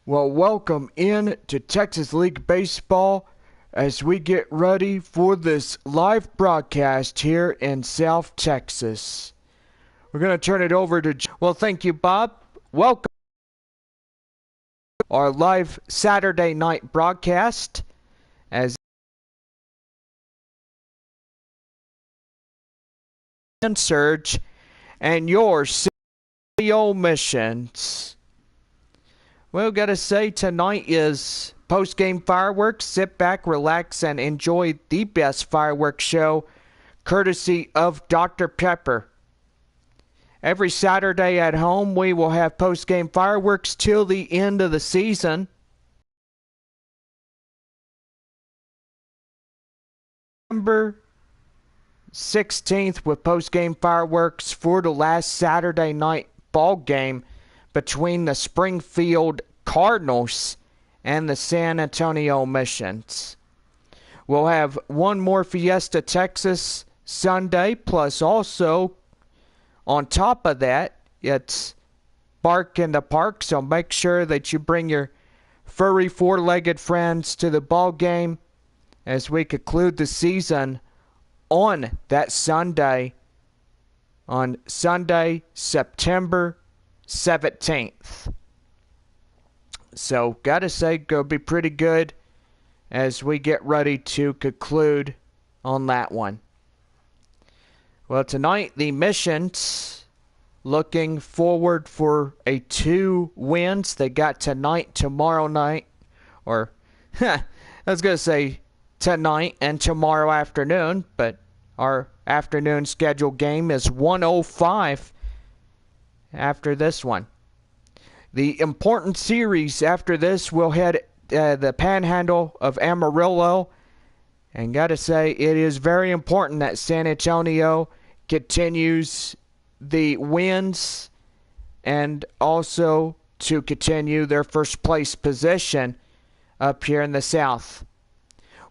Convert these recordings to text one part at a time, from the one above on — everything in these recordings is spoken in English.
Well, welcome in to Texas League Baseball as we get ready for this live broadcast here in South Texas. We're going to turn it over to... Well, thank you, Bob. Welcome to our live Saturday night broadcast as Surge and your CEO missions. Well, gotta say, tonight is post-game fireworks. Sit back, relax, and enjoy the best fireworks show, courtesy of Dr. Pepper. Every Saturday at home, we will have post-game fireworks till the end of the season. November 16th with post-game fireworks for the last Saturday night ball game between the Springfield Cardinals and the San Antonio Missions. We'll have one more Fiesta Texas Sunday, plus also on top of that, it's Bark in the Park, so make sure that you bring your furry four-legged friends to the ball game as we conclude the season on that Sunday, on Sunday, September 17th. So, gotta say, gonna be pretty good as we get ready to conclude on that one. Well, tonight, the Missions looking forward for a 2 wins. They got tonight, tomorrow night, or, I was gonna say tonight and tomorrow afternoon, but our afternoon scheduled game is 1:05 after this one. The important series after this will head the Panhandle of Amarillo, and gotta say, it is very important that San Antonio continues the wins and also to continue their first place position up here in the South.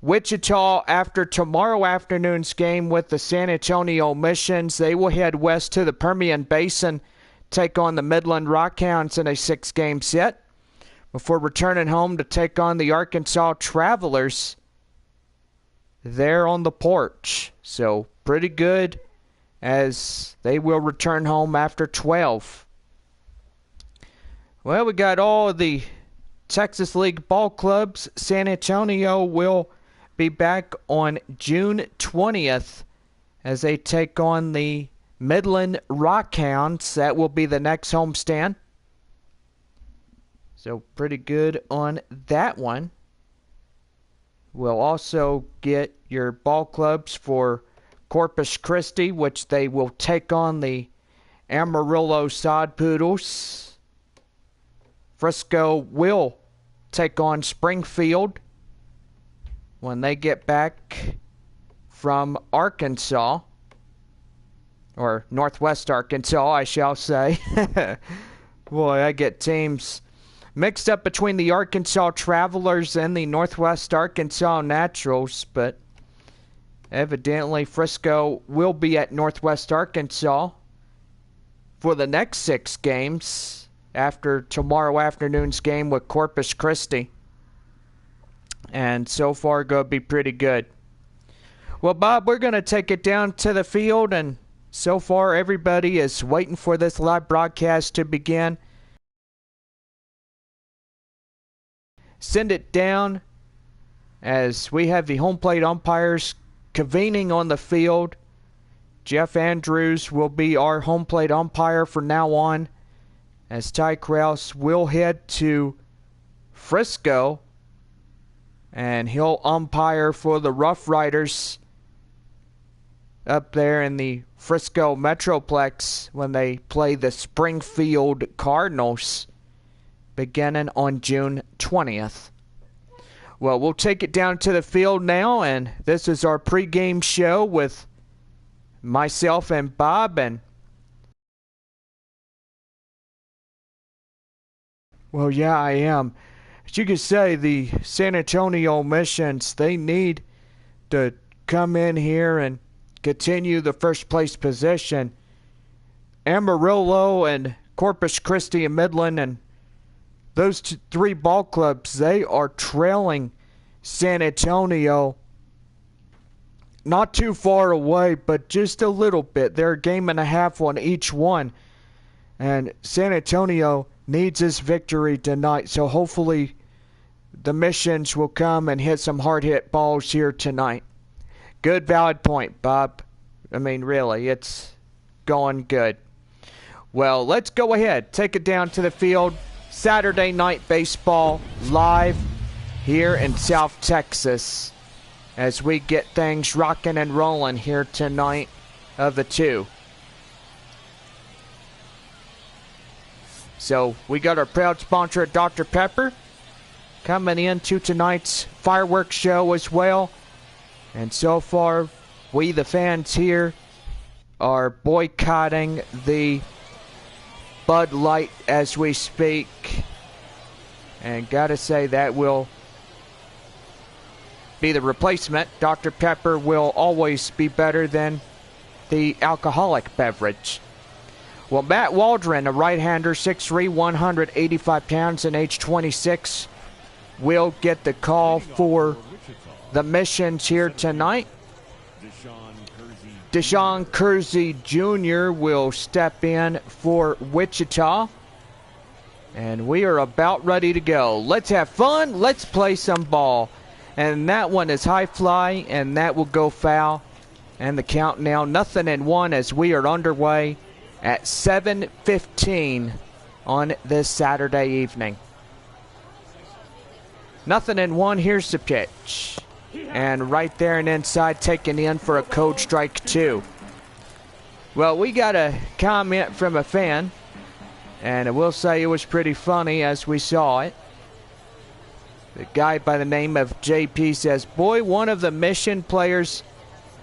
Wichita, after tomorrow afternoon's game with the San Antonio Missions, they will head west to the Permian Basin, take on the Midland Rockhounds in a 6-game set before returning home to take on the Arkansas Travelers there on the porch. So pretty good as they will return home after 12. Well, we got all of the Texas League ball clubs. San Antonio will be back on June 20th as they take on the Midland Rockhounds. That will be the next homestand. So pretty good on that one. We'll also get your ball clubs for Corpus Christi, which they will take on the Amarillo Sod Poodles. Frisco will take on Springfield when they get back from Arkansas. Or Northwest Arkansas, I shall say. Boy, I get teams mixed up between the Arkansas Travelers and the Northwest Arkansas Naturals, but evidently Frisco will be at Northwest Arkansas for the next 6 games after tomorrow afternoon's game with Corpus Christi. And so far, going to be pretty good. Well, Bob, we're going to take it down to the field, and so far, everybody is waiting for this live broadcast to begin. Send it down as we have the home plate umpires convening on the field. Jeff Andrews will be our home plate umpire from now on, as Ty Krause will head to Frisco, and he'll umpire for the Rough Riders up there in the Frisco Metroplex when they play the Springfield Cardinals beginning on June 20th. Well, we'll take it down to the field now, and this is our pregame show with myself and Bob. And well, yeah, I am. As you can say, the San Antonio Missions, they need to come in here and continue the first place position. Amarillo and Corpus Christi and Midland and those three ball clubs, they are trailing San Antonio. Not too far away, but just a little bit. They're a game and a half on each one. And San Antonio needs this victory tonight. So hopefully the Missions will come and hit some hard-hit balls here tonight. Good, valid point, Bob. I mean, really, it's going good. Well, let's go ahead. Take it down to the field. Saturday night baseball live here in South Texas as we get things rocking and rolling here tonight of the 2. So we got our proud sponsor, Dr. Pepper, coming into tonight's fireworks show as well. And so far, we the fans here are boycotting the Bud Light as we speak. And gotta say that will be the replacement. Dr. Pepper will always be better than the alcoholic beverage. Well, Matt Waldron, a right-hander, 6'3", 185 pounds, and age 26, will get the call for the Missions here tonight. Deshaun Kersey Jr. will step in for Wichita. And we are about ready to go. Let's have fun. Let's play some ball. And that one is high fly, and that will go foul. And the count now 0-1 as we are underway at 7:15 on this Saturday evening. 0-1, here's the pitch. And right there and inside, taken in for a cold strike 2. Well, we got a comment from a fan, and I will say it was pretty funny as we saw it. The guy by the name of JP says, boy, one of the Mission players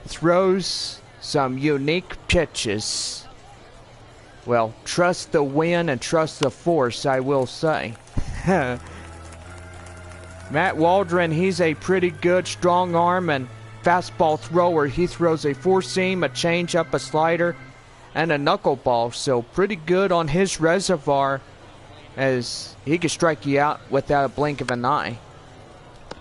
throws some unique pitches. Well, trust the wind and trust the force, I will say. Matt Waldron, he's a pretty good strong arm and fastball thrower. He throws a four-seam, a changeup, a slider, and a knuckleball. So pretty good on his reservoir, as he can strike you out without a blink of an eye.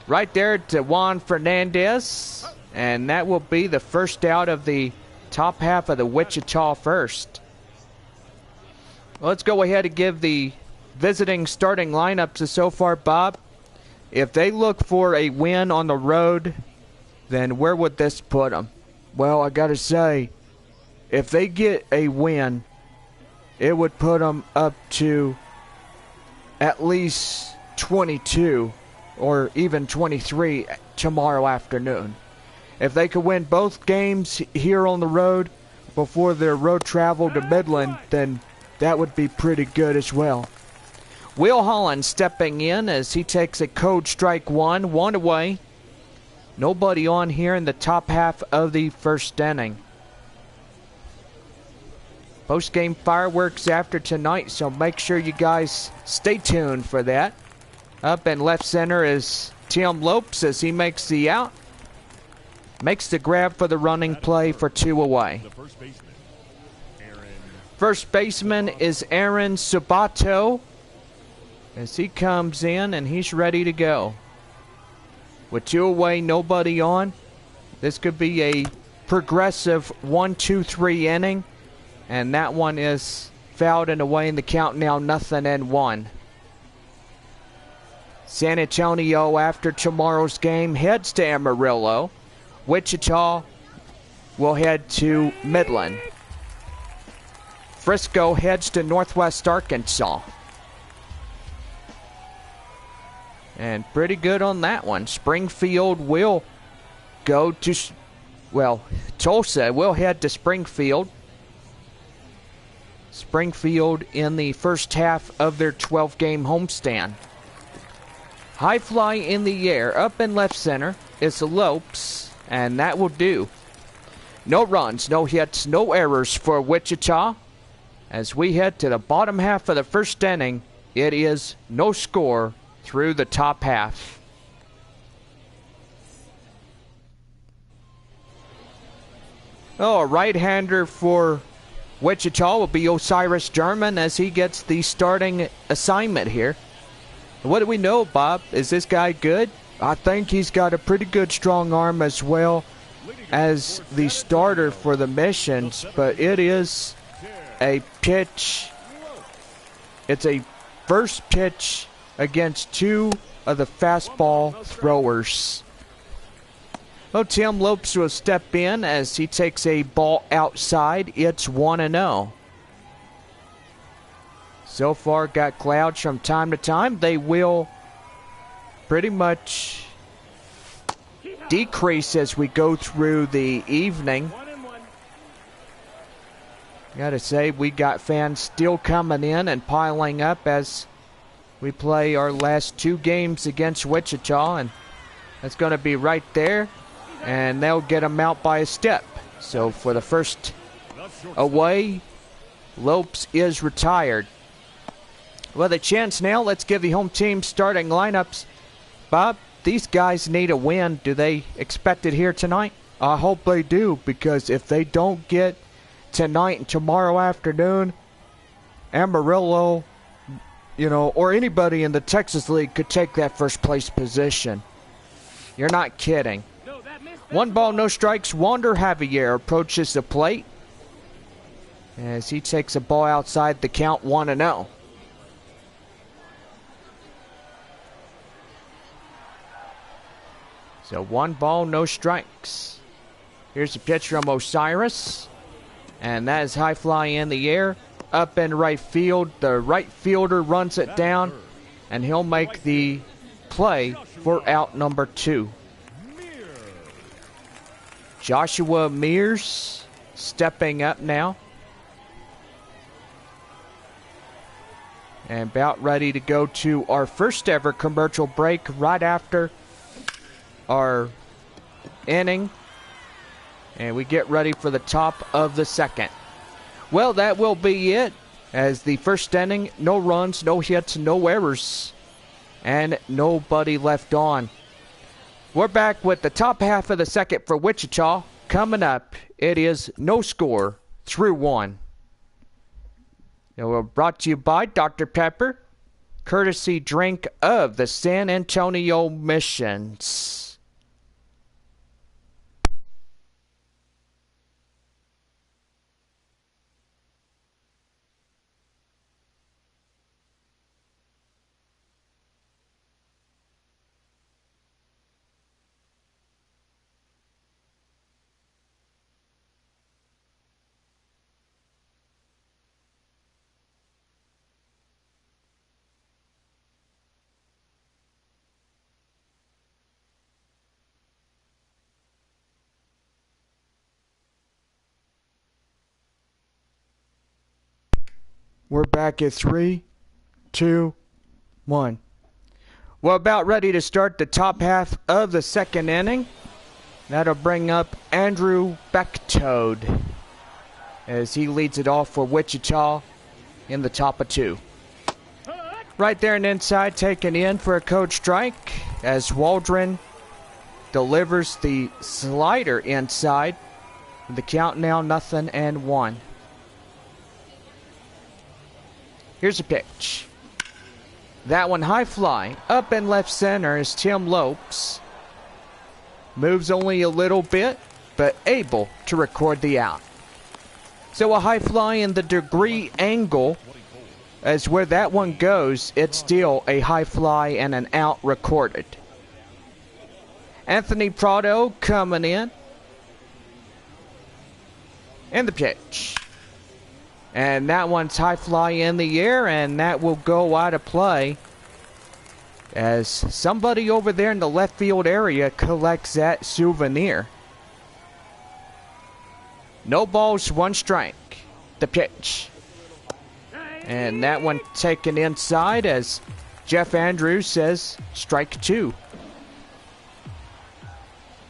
Right there to Juan Fernandez, and that will be the first out of the top half of the Wichita first. Let's go ahead and give the visiting starting lineups so far, Bob. If they look for a win on the road, then where would this put them? Well, I got to say, if they get a win, it would put them up to at least 22 or even 23 tomorrow afternoon. If they could win both games here on the road before their road travel to Midland, then that would be pretty good as well. Will Holland stepping in as he takes a cold strike 1 away. Nobody on here in the top half of the first inning. Post-game fireworks after tonight, so make sure you guys stay tuned for that. Up in left center is Tim Lopes as he makes the out. Makes the grab for the running play for 2 away. First baseman is Aaron Sabato as he comes in and he's ready to go. With 2 away, nobody on. This could be a progressive 1-2-3 inning. And that one is fouled and away in the count now 0-1. San Antonio, after tomorrow's game, heads to Amarillo. Wichita will head to Midland. Frisco heads to Northwest Arkansas. And pretty good on that one. Springfield will go to, well, Tulsa will head to Springfield. Springfield in the first half of their 12-game homestand. High fly in the air, up in left center is Lopes, and that will do. No runs, no hits, no errors for Wichita. As we head to the bottom half of the first inning, it is no score through the top half. Oh, a right-hander for Wichita will be Osiris German as he gets the starting assignment here. What do we know, Bob? Is this guy good? I think he's got a pretty good strong arm as well as the starter for the missions, but it is a pitch. It's a first pitch against two of the fastball throwers. Well, Tim Lopes will step in as he takes a ball outside. It's 1-0. So far, got clouds from time to time. They will pretty much decrease as we go through the evening. Gotta say, we got fans still coming in and piling up as we play our last two games against Wichita, and that's going to be right there, and they'll get them out by a step. So for the first away, Lopes is retired. Well, the chance now, let's give the home team starting lineups. Bob, these guys need a win. Do they expect it here tonight? I hope they do, because if they don't get tonight and tomorrow afternoon, Amarillo, or anybody in the Texas League could take that first place position. You're not kidding. 1 ball, no strikes. Wander Javier approaches the plate as he takes a ball outside the count, 1-0. So 1 ball, no strikes. Here's the pitch from Osiris. And that is high fly in the air. Up in right field. The right fielder runs it down. And he'll make the play for out number 2. Joshua Mears stepping up now. And about ready to go to our first ever commercial break right after our inning, and we get ready for the top of the second. Well, that will be it, as the first inning, no runs, no hits, no errors, and nobody left on. We're back with the top half of the second for Wichita. Coming up, it is no score through 1. And we're brought to you by Dr. Pepper, courtesy drink of the San Antonio Missions. We're back at 3, 2, 1. We're about ready to start the top half of the second inning. That'll bring up Andrew Bechtode as he leads it off for Wichita in the top of 2. Right there and inside, taken in for a code strike as Waldron delivers the slider inside. The count now 0-1. Here's a pitch. That one high fly. Up in left center is Tim Lopes. Moves only a little bit, but able to record the out. So a high fly in the degree angle, as where that one goes, it's still a high fly and an out recorded. Anthony Prado coming in. And the pitch. And that one's high fly in the air, and that will go out of play as somebody over there in the left field area collects that souvenir. No balls, 1 strike. The pitch. And that one taken inside as Jeff Andrews says strike 2.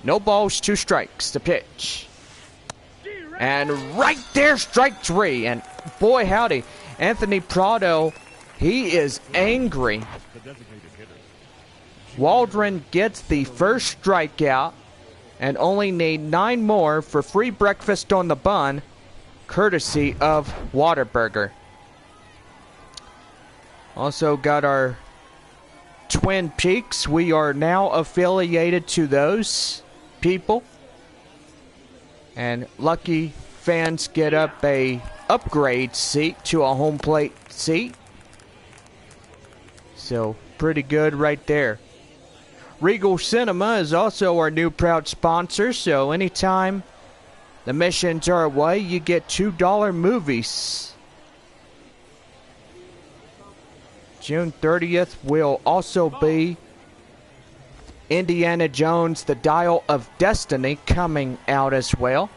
No balls, 2 strikes. The pitch. And right there, strike 3. And boy, howdy, Anthony Prado, he is angry. Waldron gets the first strikeout and only need 9 more for free breakfast on the bun, courtesy of Whataburger. Also got our Twin Peaks. We are now affiliated to those people. And lucky fans get up a upgrade seat to a home plate seat. So, pretty good right there. Regal Cinema is also our new proud sponsor. So, anytime the missions are away, you get $2 movies. June 30th will also be Indiana Jones, The Dial of Destiny coming out as well.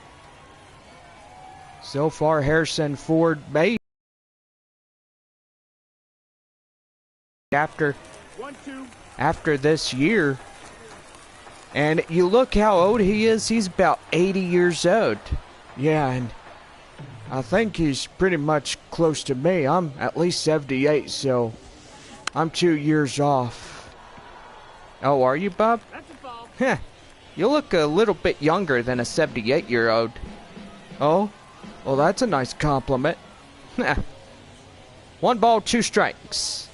So far, Harrison Ford made after this year. And you look how old he is. He's about 80 years old. Yeah, and I think he's pretty much close to me. I'm at least 78, so I'm 2 years off. Oh, are you, Bob? Heh. You look a little bit younger than a 78-year-old. Oh? Well, that's a nice compliment. 1 ball, 2 strikes.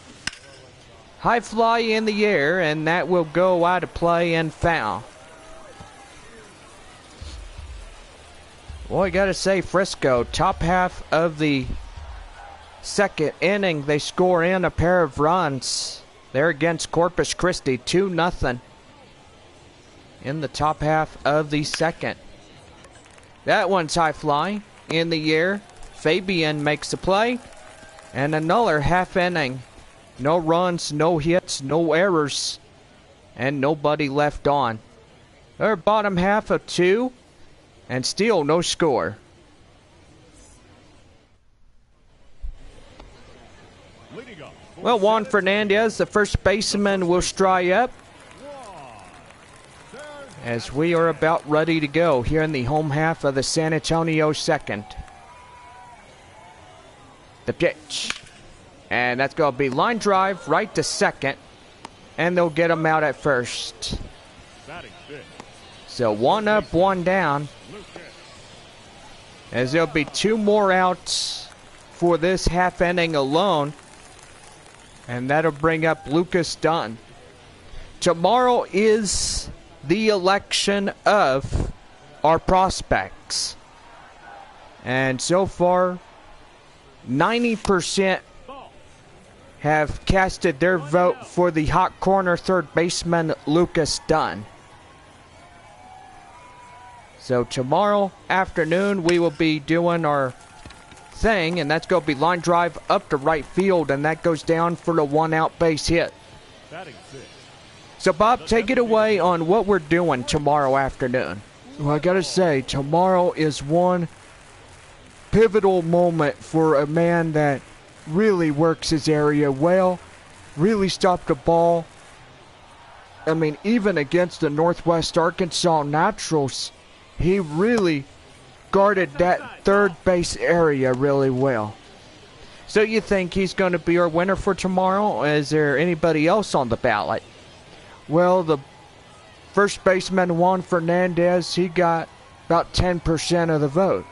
High fly in the air, and that will go out of play and foul. Well, I gotta say, Frisco, top half of the second inning, they score in a pair of runs. They're against Corpus Christi, 2-0 in the top half of the second. That one's high fly in the air. Fabian makes the play, and another half inning. No runs, no hits, no errors, and nobody left on. Their bottom half of 2, and still no score. Well, Juan Fernandez, the first baseman, will strike up as we are about ready to go here in the home half of the San Antonio second. The pitch. And that's going to be line drive right to second. And they'll get him out at first. So 1 up, 1 down. As there'll be 2 more outs for this half inning alone. And that'll bring up Lucas Dunn. Tomorrow is the election of our prospects. And so far, 90% have casted their vote for the hot corner third baseman Lucas Dunn. So tomorrow afternoon we will be doing our thing, and that's going to be line drive up to right field, and that goes down for the 1-out base hit. So Bob, take it away on what we're doing tomorrow afternoon. Well, I gotta say, tomorrow is one pivotal moment for a man that really works his area well, really stopped the ball. I mean, even against the Northwest Arkansas Naturals, he really guarded that third base area really well. So you think he's going to be our winner for tomorrow? Is there anybody else on the ballot? Well, the first baseman, Juan Fernandez, he got about 10% of the vote.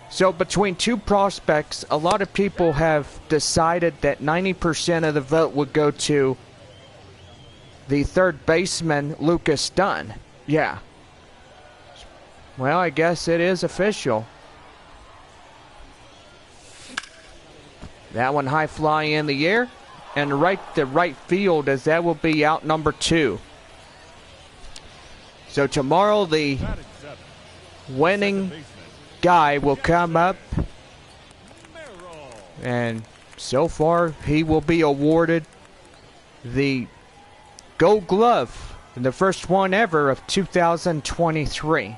So between 2 prospects, a lot of people have decided that 90% of the vote would go to the third baseman, Lucas Dunn. Yeah. Well, I guess it is official. That one high fly in the air. And right to right field, as that will be out number 2. So tomorrow the winning guy will come up, and so far he will be awarded the Gold Glove, the first one ever of 2023.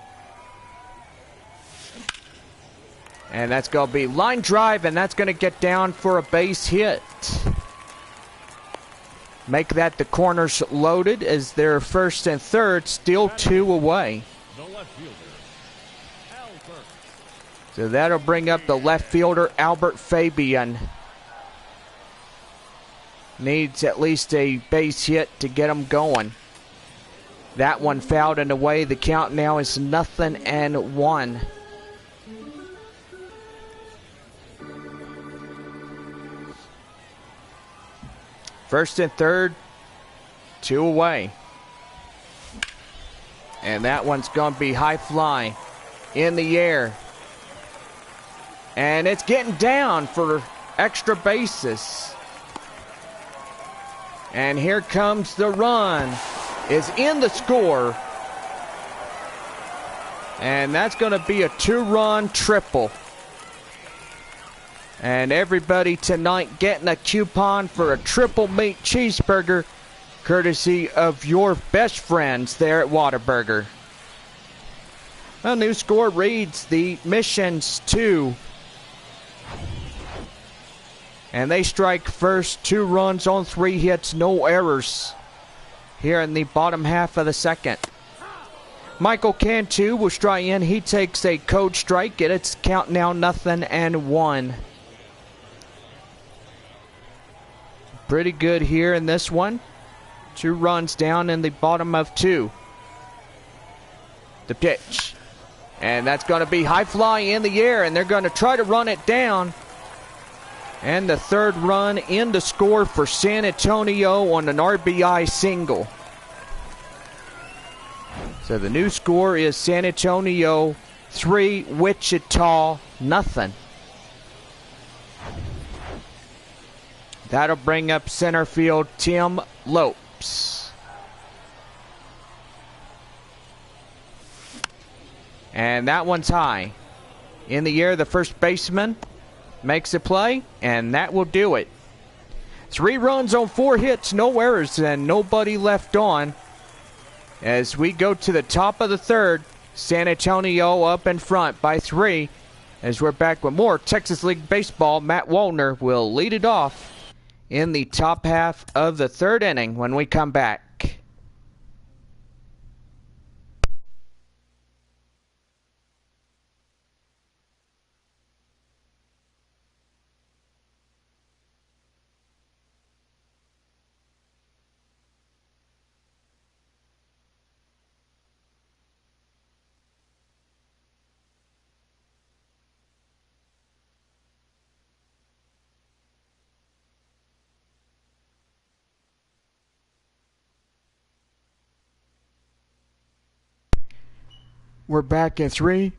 And that's going to be line drive, and that's going to get down for a base hit. Make that the corners loaded as they're first and third, still 2 away. So that'll bring up the left fielder, Albert Fabian. Needs at least a base hit to get him going. That one fouled and away. The count now is 0-1. First and third 2 away. And that one's going to be high fly in the air. And it's getting down for extra bases. And here comes the run. Is in the score. And that's going to be a 2-run triple. And everybody tonight getting a coupon for a triple meat cheeseburger, courtesy of your best friends there at Whataburger. A new score reads the Missions 2. And they strike first, 2 runs on 3 hits, no errors. Here in the bottom half of the second. Michael Cantu will strike in. He takes a code strike. It's count now 0-1. Pretty good here in this one. 2 runs down in the bottom of 2. The pitch. And that's going to be high fly in the air, and they're going to try to run it down. And the 3rd run in the score for San Antonio on an RBI single. So the new score is San Antonio 3, Wichita 0. That'll bring up center field Tim Lopes. And that one's high. In the air, the first baseman makes a play, and that will do it. 3 runs on 4 hits, no errors, and nobody left on. As we go to the top of the 3rd, San Antonio up in front by 3. As we're back with more Texas League Baseball, Matt Wallner will lead it off in the top half of the 3rd inning when we come back. We're back in 3,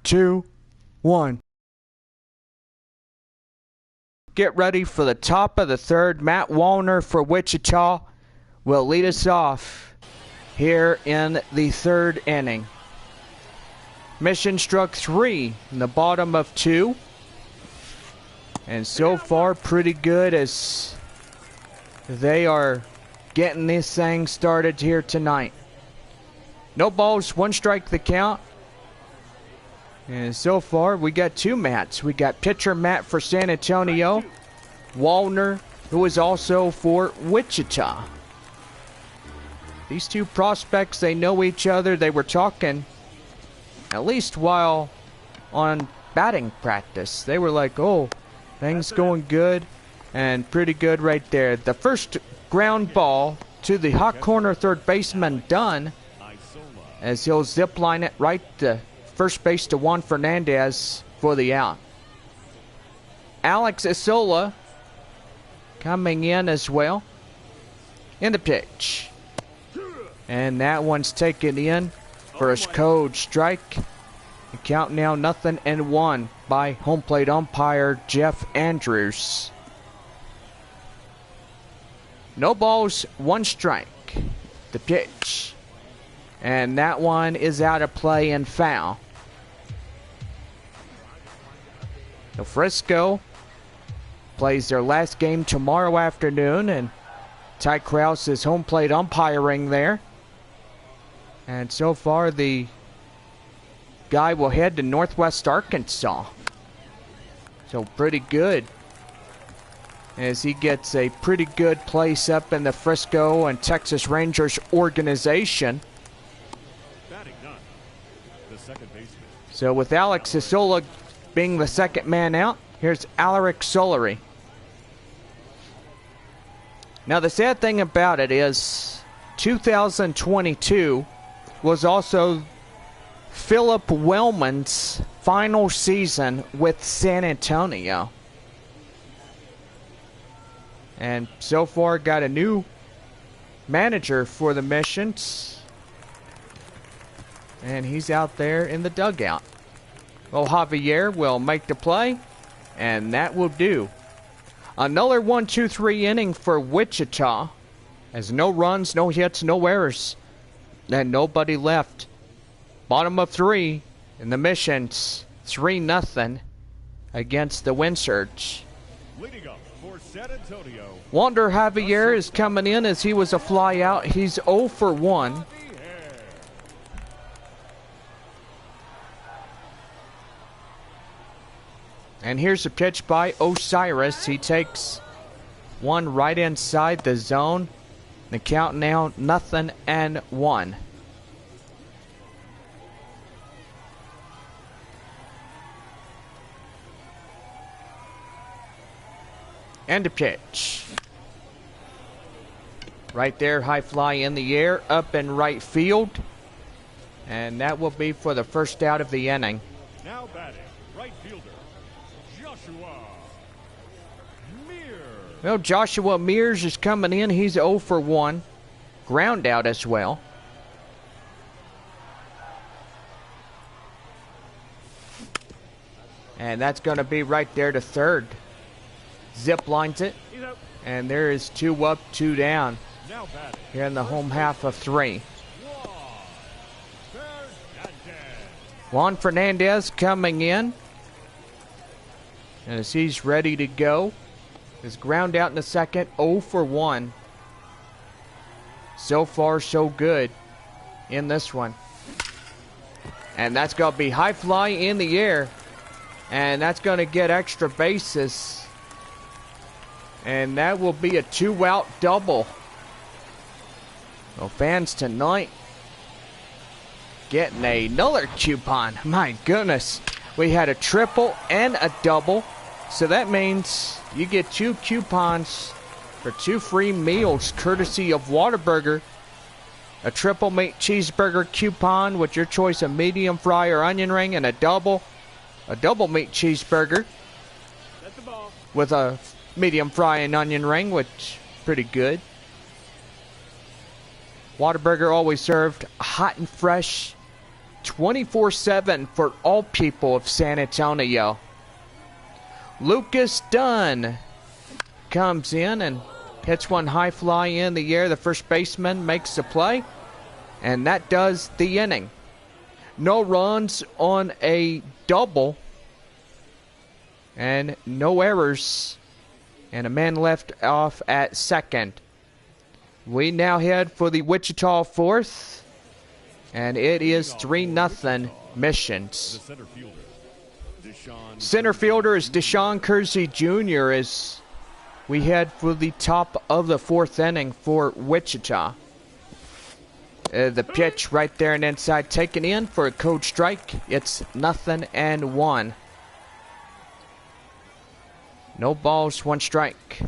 2, 1. Get ready for the top of the 3rd. Matt Wallner for Wichita will lead us off here in the 3rd inning. Mission struck 3 in the bottom of 2. And so far pretty good as they are getting this thing started here tonight. No balls, 1 strike the count. And so far, we got 2 Matts. We got pitcher Matt for San Antonio, Wallner, who is also for Wichita. These 2 prospects, they know each other. They were talking, at least while on batting practice. They were like, oh, things going good, and pretty good right there. The first ground ball to the hot corner 3rd baseman, Dunn, as he'll zip line it right to first base to Juan Fernandez for the out. Alex Isola coming in as well in the pitch. And that one's taken in for a code strike. The count now 0-1 by home plate umpire Jeff Andrews. No balls, 1 strike. The pitch. And that one is out of play and foul. So Frisco plays their last game tomorrow afternoon, and Ty Krause is home plate umpiring there. And so far the guy will head to Northwest Arkansas. So pretty good, as he gets a pretty good place up in the Frisco and Texas Rangers organization. So with Alex Isola being the 2nd man out, here's Alaric Solari. Now the sad thing about it is 2022 was also Philip Wellman's final season with San Antonio. And so far got a new manager for the Missions. And he's out there in the dugout. Well, Javier will make the play, and that will do. Another 1-2-3 inning for Wichita. As no runs, no hits, no errors, and nobody left. Bottom of 3 in the Missions. 3-0 against the Wind Surge. Leading up for San Antonio, Wander Javier is coming in as he was a fly out. He's 0 for 1. And here's a pitch by Osiris. He takes one right inside the zone. The count now 0-1. And a pitch. Right there, high fly in the air, up in right field. And that will be for the first out of the inning. now batting, right fielder, Joshua Mears. Well, Joshua Mears is coming in. He's 0 for 1. Ground out as well. And that's going to be right there to third. Zip lines it. And there is 2 up, 2 down. Now batting, Here in the home half of 3. Juan Fernandez coming in. As he's ready to go. Is ground out in the second. 0 for 1. So far, so good in this one. And that's going to be high fly in the air. And that's going to get extra bases. And that will be a 2-out double. Well, fans tonight getting another coupon. My goodness. We had a triple and a double. So that means you get 2 coupons for 2 free meals courtesy of Whataburger. A triple meat cheeseburger coupon with your choice of medium fry or onion ring, and a double meat cheeseburger with a medium fry and onion ring, which pretty good. Whataburger always served hot and fresh 24/7 for all people of San Antonio. Lucas Dunn comes in and hits one high fly in the air. The first baseman makes the play, and that does the inning. No runs on a double, and no errors, and a man left off at second. We now head for the Wichita fourth, and it is 3-0 Missions. Center fielder is Deshaun Kersey Jr. as we head for the top of the 4th inning for Wichita. The pitch right there and inside taken in for a code strike. It's 0-1. No balls, 1 strike.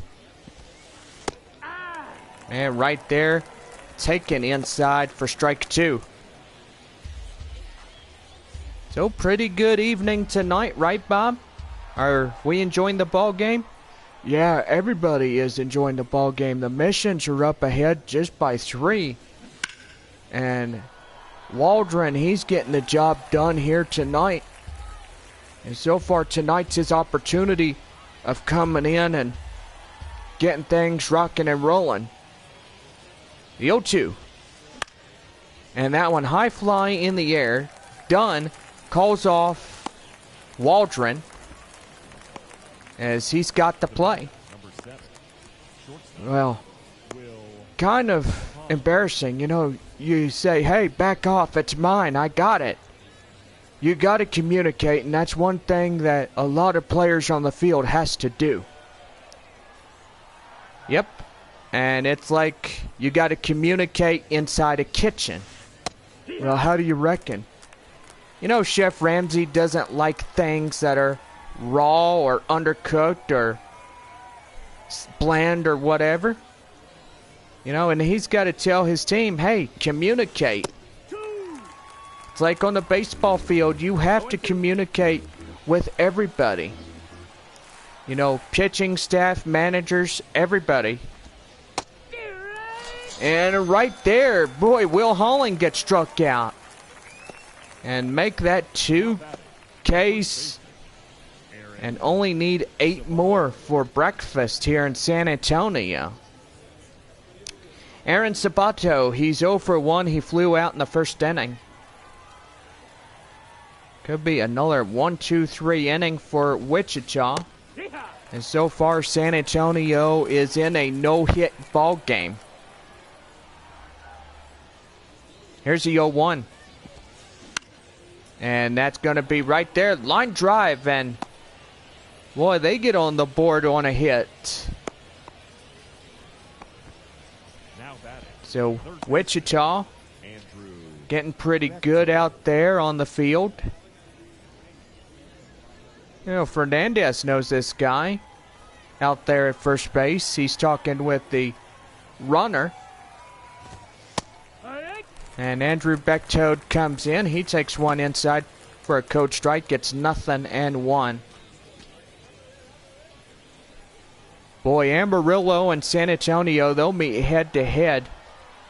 And right there, taken inside for strike 2. So pretty good evening tonight, right, Bob? Are we enjoying the ball game? Yeah, everybody is enjoying the ball game. The Missions are up ahead just by 3. And Waldron, he's getting the job done here tonight. And so far tonight's his opportunity of coming in and getting things rocking and rolling. The 0-2. And that one high fly in the air. Dunn calls off Waldron as he's got the play. Well, kind of embarrassing. You know, you say, hey, back off, it's mine, I got it. You got to communicate, and that's one thing that a lot of players on the field has to do. Yep. And it's like you got to communicate inside a kitchen. Well, how do you reckon? You know, Chef Ramsay doesn't like things that are raw or undercooked or bland or whatever. You know, and he's got to tell his team, hey, communicate. It's like on the baseball field, you have to communicate with everybody. You know, pitching staff, managers, everybody. And right there, boy, Will Holland gets struck out. And make that 2 Ks. And only need 8 more for breakfast here in San Antonio. Aaron Sabato, he's 0 for 1. He flew out in the first inning. Could be another 1-2-3 inning for Wichita. And so far, San Antonio is in a no-hit ball game. Here's the 0-1. And that's going to be right there. Line drive. And, boy, they get on the board on a hit. So, Wichita getting pretty good out there on the field. You know, Fernandez knows this guy out there at first base. He's talking with the runner. And Andrew Bechtold comes in. He takes one inside for a code strike. Gets nothing and 1. Boy, Amarillo and San Antonio, they'll meet head to head.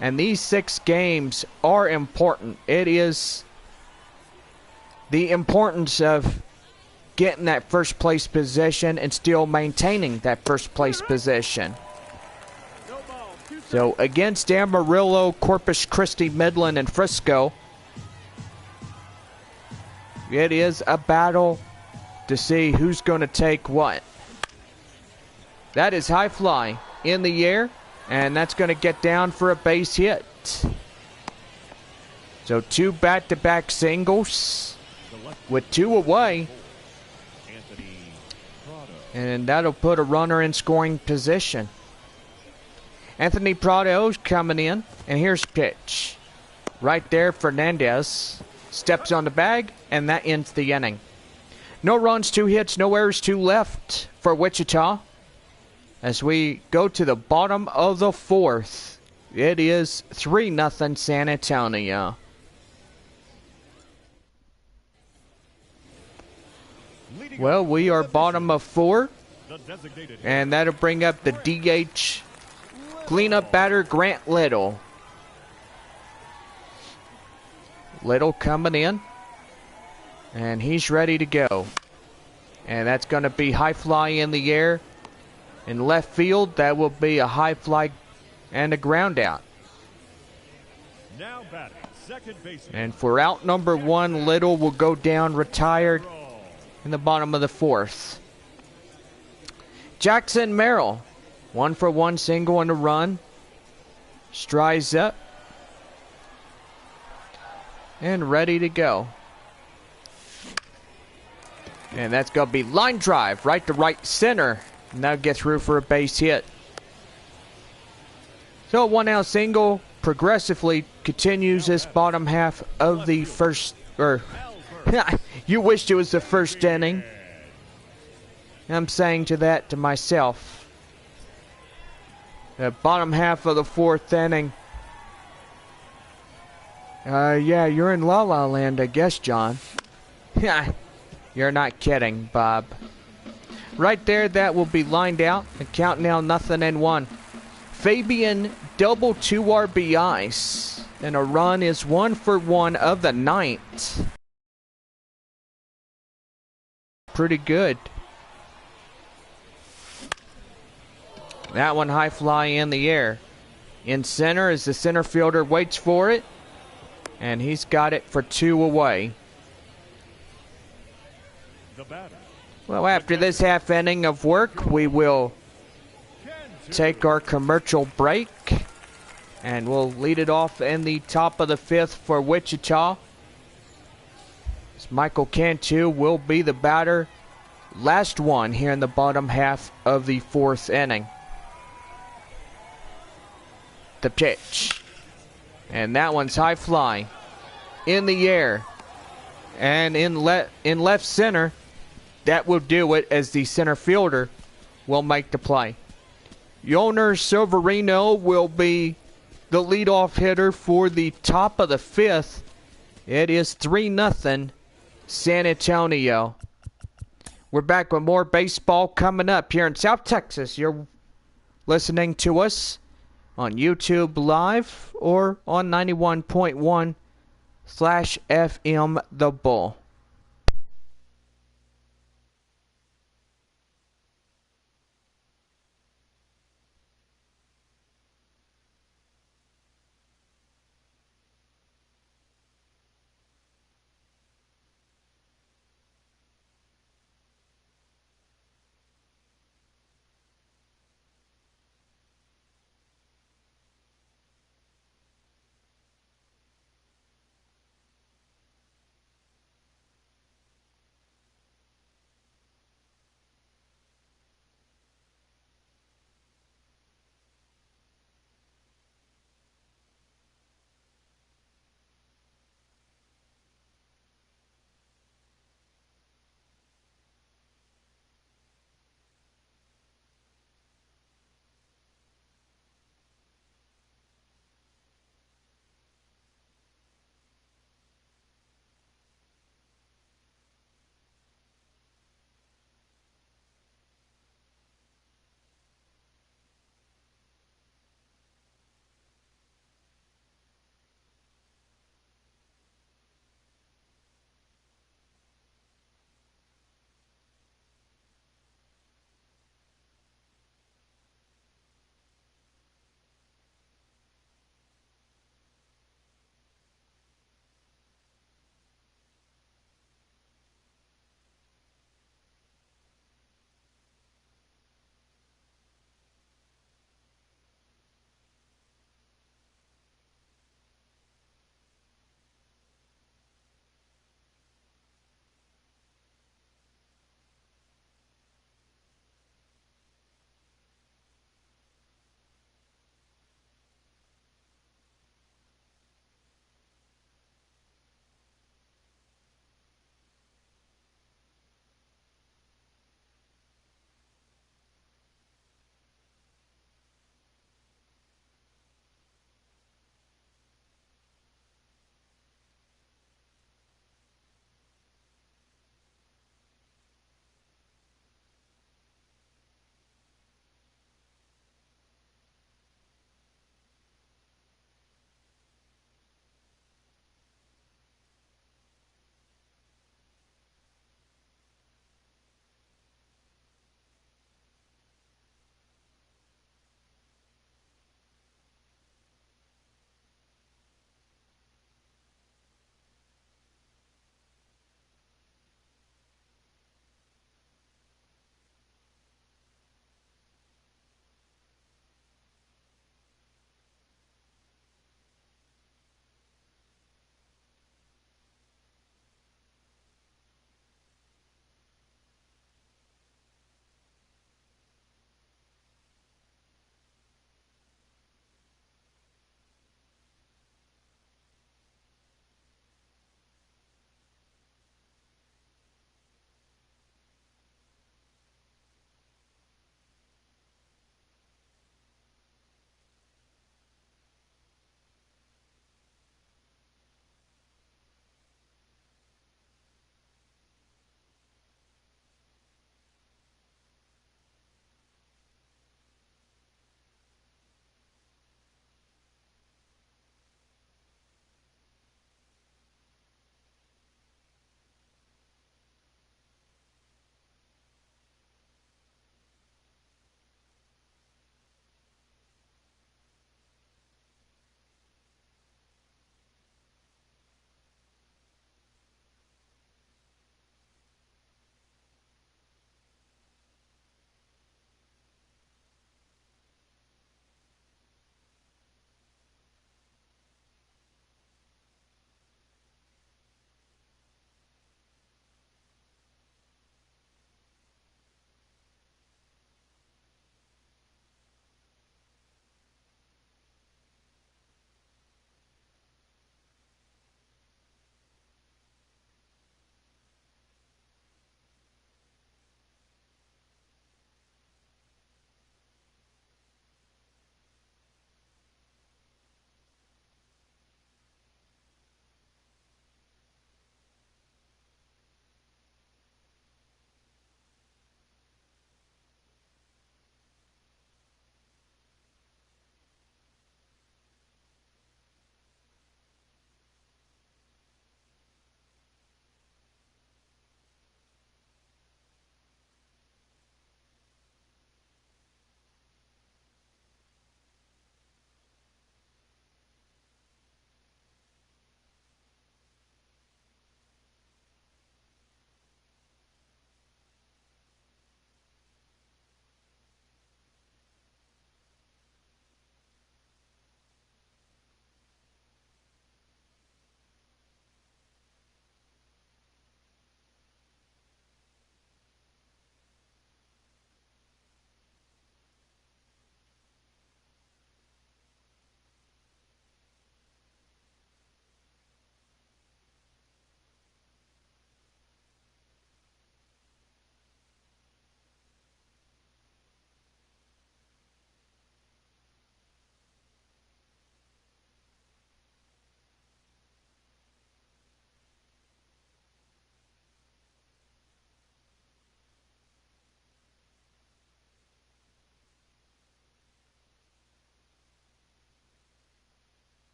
And these 6 games are important. It is the importance of getting that first place position and still maintaining that first place position. So against Amarillo, Corpus Christi, Midland, and Frisco, it is a battle to see who's going to take what. That is high fly in the air, and that's going to get down for a base hit. So 2 back-to-back singles with 2 away. And that'll put a runner in scoring position. Anthony Prado's coming in. And here's pitch. Right there, Fernandez steps on the bag, and that ends the inning. No runs, 2 hits, no errors, 2 left for Wichita. As we go to the bottom of the 4th, it is 3-0 San Antonio. Well, we are bottom of 4, and that'll bring up the DH cleanup batter, Grant Little. Little coming in, and he's ready to go. And that's going to be high fly in the air. In left field, that will be a high fly and a ground out. Now batting, second baseman. And for out number 1, Little will go down retired in the bottom of the 4th. Jackson Merrill, 1 for 1 single and a run. Strides up. And ready to go. And that's going to be line drive right to right center. And that'll get through for a base hit. So a 1-out single progressively continues this bottom half of the first, or you wished it was the first inning. I'm saying to that to myself. The bottom half of the 4th inning. Yeah, you're in La La Land, I guess, John. You're not kidding, Bob. Right there, that will be lined out. The count now 0-1. Fabian double 2 RBIs. And a run is 1 for 1 of the 9th. Pretty good. That one high fly in the air. In center as the center fielder waits for it. And he's got it for 2 away. The batter. Well, after this half inning of work, we will take our commercial break. And we'll lead it off in the top of the 5th for Wichita. As Michael Cantu will be the batter. Last one here in the bottom half of the 4th inning. The pitch. And that one's high fly. In the air. And in left center. That will do it as the center fielder will make the play. Yoner Silverino will be the leadoff hitter for the top of the 5th. It is 3-0 San Antonio. We're back with more baseball coming up here in South Texas. You're listening to us on YouTube Live or on 91.1/FM The Bull.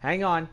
Hang on.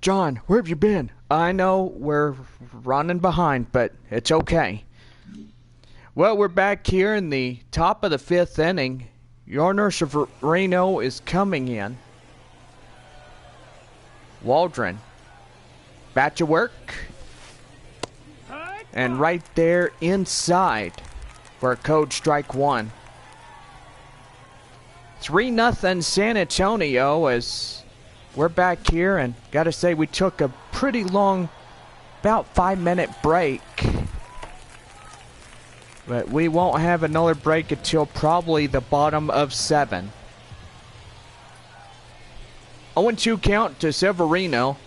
John, where have you been? I know we're running behind, but it's okay. Well, we're back here in the top of the 5th inning. YRS of Reno is coming in. Waldron. Back to work. And right there inside for code strike 1. 3-0 San Antonio as we're back here, and gotta say we took a pretty long, about 5-minute break. But we won't have another break until probably the bottom of 7. 0-2 count to Severino.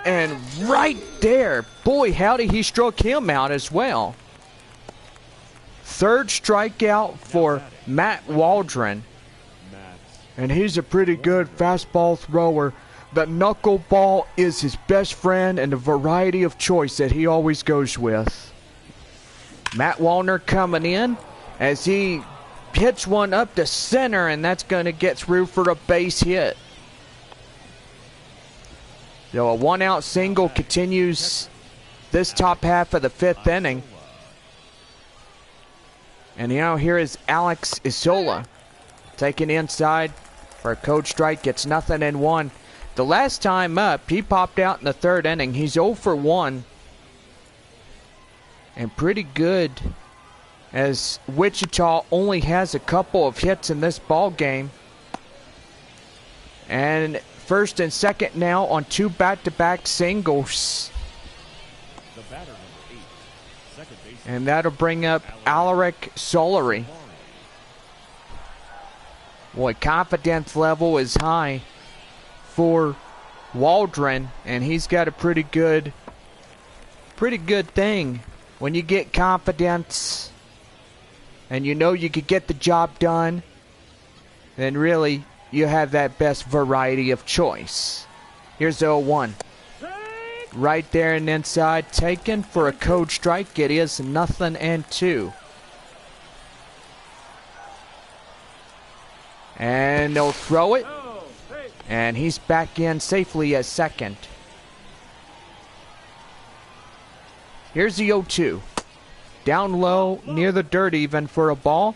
And right there, boy howdy, he struck him out as well. 3rd strikeout for Matt Waldron. And he's a pretty good fastball thrower. The knuckleball is his best friend and a variety of choice that he always goes with. Matt Wallner coming in as he hits one up to center, and that's going to get through for a base hit. So a 1-out single continues this top half of the 5th inning. And here is Alex Isola taking inside for a code strike, gets nothing in 1. The last time up, he popped out in the 3rd inning. He's 0 for 1. And pretty good, as Wichita only has a couple of hits in this ball game. And 1st and 2nd now on 2 back-to-back singles. And that'll bring up Alaric Solari. Boy, confidence level is high for Waldron, and he's got a pretty good thing. When you get confidence and you know you could get the job done, then really you have that best variety of choice. Here's the 0-1. Right there and inside, taken for a code strike. It is 0-2. And they'll throw it. And he's back in safely at 2nd. Here's the 0-2. Down low, near the dirt even for a ball.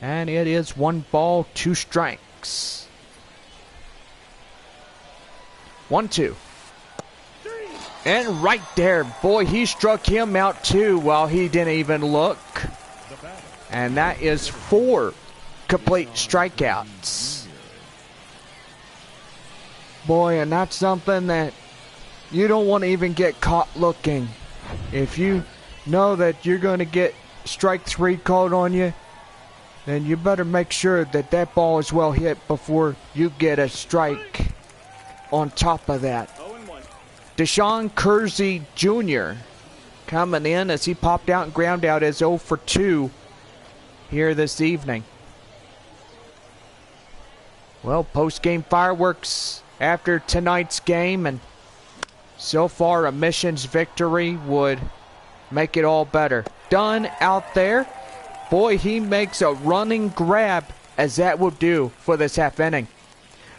And it is 1 ball, 2 strikes. 1-2. And right there, boy, he struck him out too while he didn't even look. And that is 4 complete strikeouts. Boy, and that's something that you don't want to even get caught looking. If you know that you're going to get strike 3 called on you, then you better make sure that that ball is well hit before you get a strike on top of that. Deshaun Kersey Jr. coming in as he popped out and ground out as 0 for 2 here this evening. Well, post-game fireworks after tonight's game, and so far a Missions victory would make it all better. Dunn out there. Boy, he makes a running grab, as that will do for this half inning.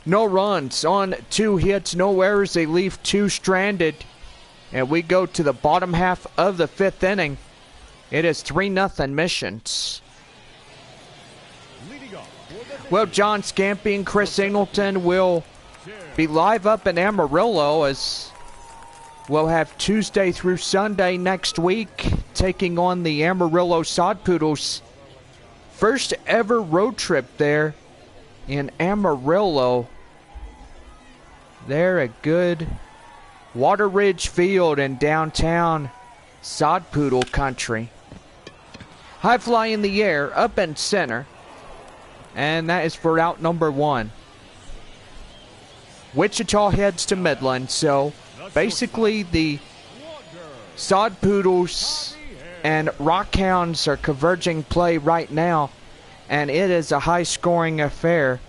No runs on 2 hits, no errors. They leave 2 stranded. And we go to the bottom half of the 5th inning. It is 3-0 Missions. Well, John Scampy and Chris Singleton will be live up in Amarillo, as we'll have Tuesday through Sunday next week taking on the Amarillo Sod Poodles. First ever road trip there in Amarillo. They're a good Water Ridge Field in downtown Sod Poodle country. High fly in the air, up and center. And that is for out number 1. Wichita heads to Midland, so basically the Sod Poodles and Rockhounds are converging play right now, and it is a high-scoring affair,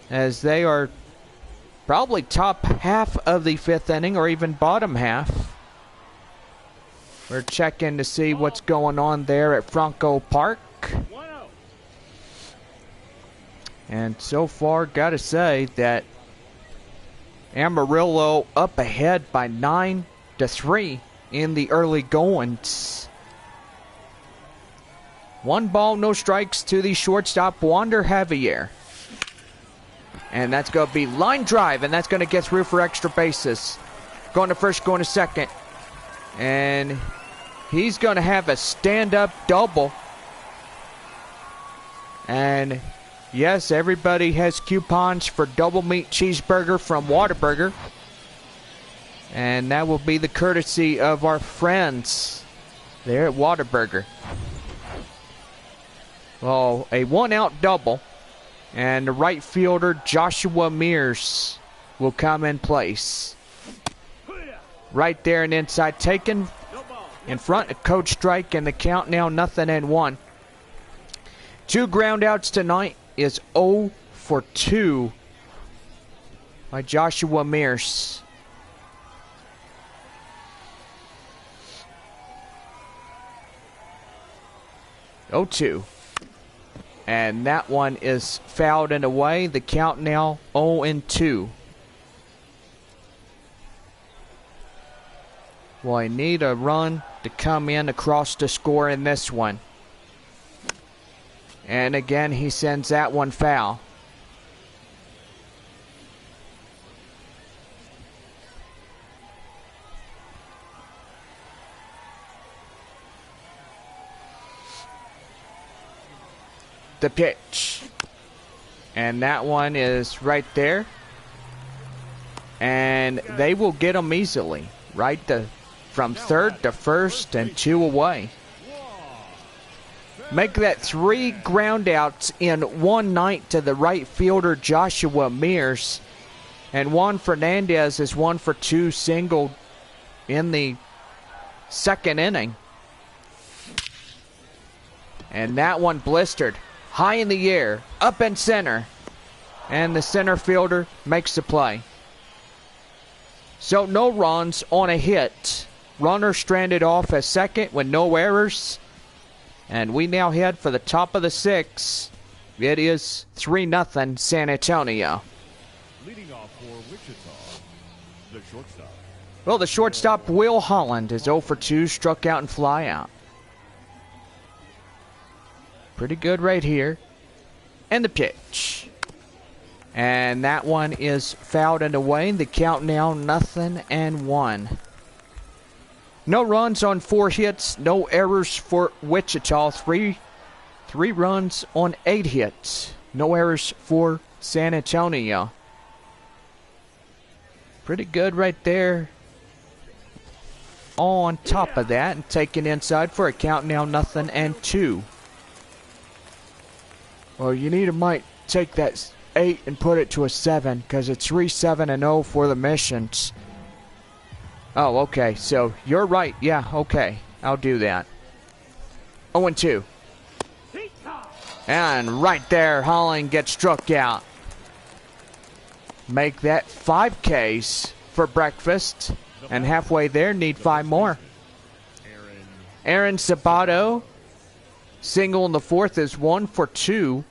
as they are probably top half of the 5th inning, or even bottom half. We're checking to see what's going on there at Franco Park. And so far, gotta say that Amarillo up ahead by 9-3 in the early goings. 1 ball, no strikes to the shortstop, Wander Javier. And that's going to be line drive, and that's going to get through for extra bases. Going to first, going to second. And he's going to have a stand-up double. And yes, everybody has coupons for double meat cheeseburger from Whataburger. And that will be the courtesy of our friends there at Whataburger. Well, a 1-out double. And the right fielder, Joshua Mears, will come in place. Right there and inside, taken in front of Coach Strike, and the count now 0-1. 2 groundouts tonight is 0 for 2 by Joshua Mears. Oh, 2. And that one is fouled and away. The count now 0-2. Well, I need a run to come in across the score in this one. And again, he sends that one foul. The pitch. And that one is right there. And they will get them easily. Right from third to first and 2 away. Make that 3 groundouts in one night to the right fielder Joshua Mears. And Juan Fernandez is 1 for 2 singled in the 2nd inning. And that one blistered. High in the air, up and center. And the center fielder makes the play. So no runs on a hit. Runner stranded off at second with no errors. And we now head for the top of the 6th. It is 3-0 San Antonio. Leading off for Wichita, the shortstop. Well, the shortstop, Will Holland, is 0 for 2, struck out and fly out. Pretty good right here. And the pitch. And that one is fouled and away. The count now 0-1. No runs on 4 hits. No errors for Wichita. Three runs on 8 hits. No errors for San Antonio. Pretty good right there. On top of that, and taken inside for a count now 0-2. Well, you might take that 8 and put it to a 7, because it's 3-7-0 for the Missions. Oh, okay. So you're right. Yeah, okay. I'll do that. 0-2. And right there, Holland gets struck out. Make that 5 Ks for breakfast. And halfway there, need 5 more. Aaron Sabato, single in the 4th, is 1 for 2.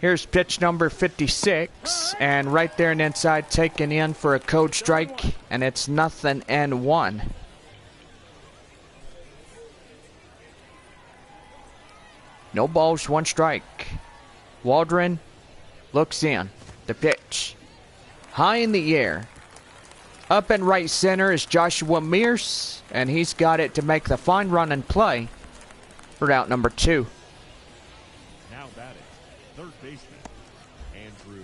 Here's pitch number 56, and right there and inside taken in for a code strike, and it's 0-1. No balls, 1 strike. Waldron looks in. The pitch. High in the air. Up in right center is Joshua Mears, and he's got it to make the fine run and play for out number 2. Now batting, third baseman, Andrew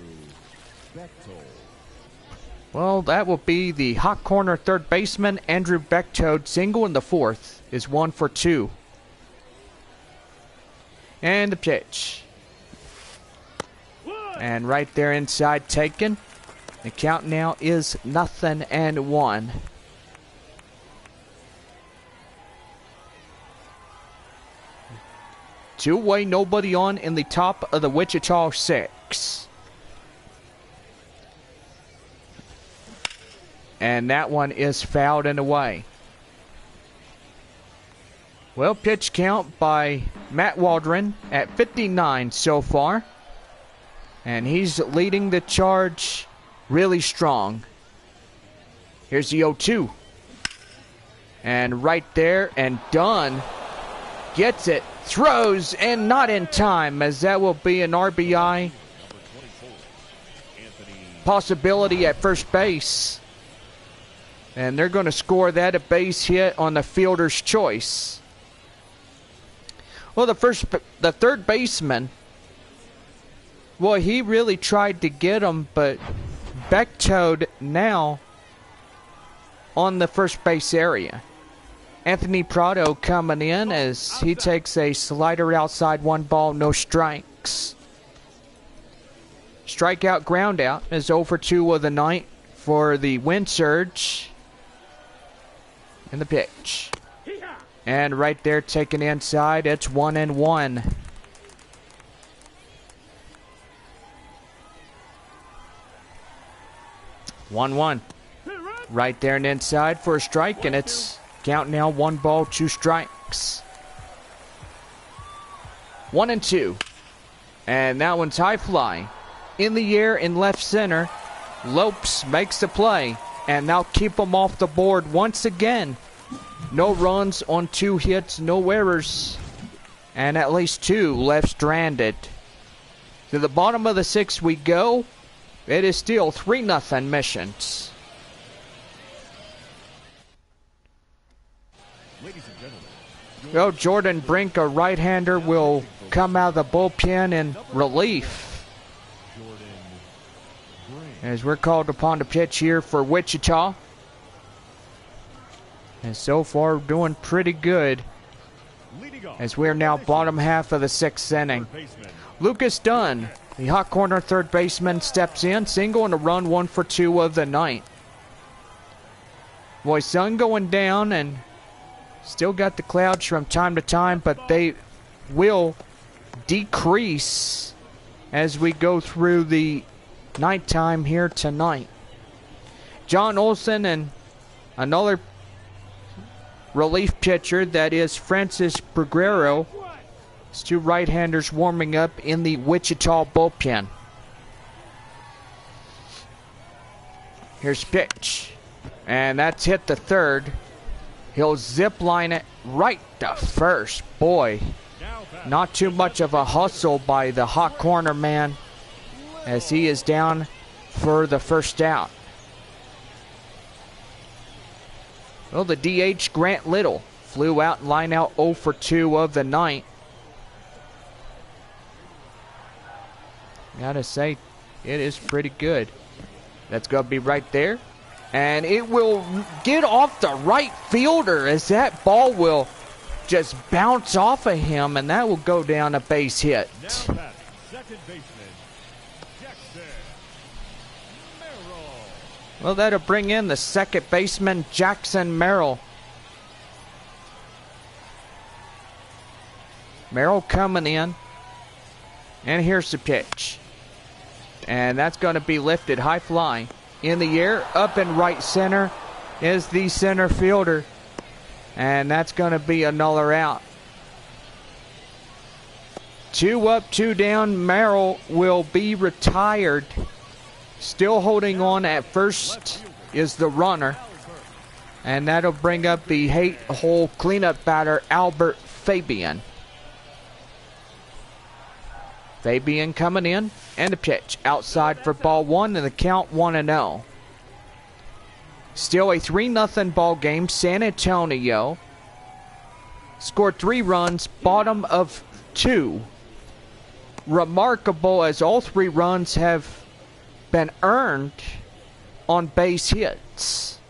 Bechtold. Well, that will be the hot corner third baseman, Andrew Bechtold. Single in the 4th is 1 for 2. And the pitch. And right there inside taken. The count now is 0-1. Two-way, nobody on in the top of the Wichita 6. And that one is fouled and away. Well, pitch count by Matt Waldron at 59 so far. And he's leading the charge really strong. Here's the 0-2. And right there, and done. Gets it, throws, and not in time, as that will be an RBI possibility at first base. And they're going to score that a base hit on the fielder's choice. Well, the third baseman, well, he really tried to get him, but Bechtold now on the first base area. Anthony Prado coming in as he takes a slider outside, 1 ball, no strikes. Strikeout, ground out is 0 for 2 of the night for the Wind Surge. And the pitch. And right there taken inside, it's 1-1. One. Right there and inside for a strike, and it's count now 1 ball, 2 strikes. 1-2. And that one's high fly. In the air in left center. Lopes makes the play, and now keep them off the board once again. No runs on 2 hits, no errors, and at least 2 left stranded. To the bottom of the 6th we go. It is still 3-0 Missions. Ladies and gentlemen, Well, Jordan Brink, a right-hander, will come out of the bullpen in relief, as we're called upon to pitch here for Wichita. And so far doing pretty good, as we're now bottom half of the 6th inning. Lucas Dunn, the hot corner third baseman, steps in, single and a run, 1 for 2 of the night. Boy, sun going down, and still got the clouds from time to time, but they will decrease as we go through the nighttime here tonight. John Olson and another relief pitcher, that is Francis Bruguero. It's 2 right-handers warming up in the Wichita bullpen. Here's pitch. And that's hit the 3rd. He'll zip line it right to first. Boy, not too much of a hustle by the hot corner man, as he is down for the first out. Well, the DH, Grant Little, flew out and line out 0 for 2 of the night. Gotta say, it is pretty good. That's going to be right there. And it will get off the right fielder, as that ball will just bounce off of him, and that will go down a base hit. now batting, second baseman, Jackson Merrill. Well, that'll bring in the second baseman, Jackson Merrill. Merrill coming in. And here's the pitch. And that's going to be lifted high fly. In the air, up in right center is the center fielder. And that's going to be another out. 2 up, 2 down. Merrill will be retired. Still holding on at first is the runner. And that'll bring up the 8-hole cleanup batter, Albert Fabian. Fabian coming in, and the pitch outside for ball 1, and the count 1-0. Still a 3-0 ball game. San Antonio scored 3 runs, bottom of 2. Remarkable, as all 3 runs have been earned on base hits.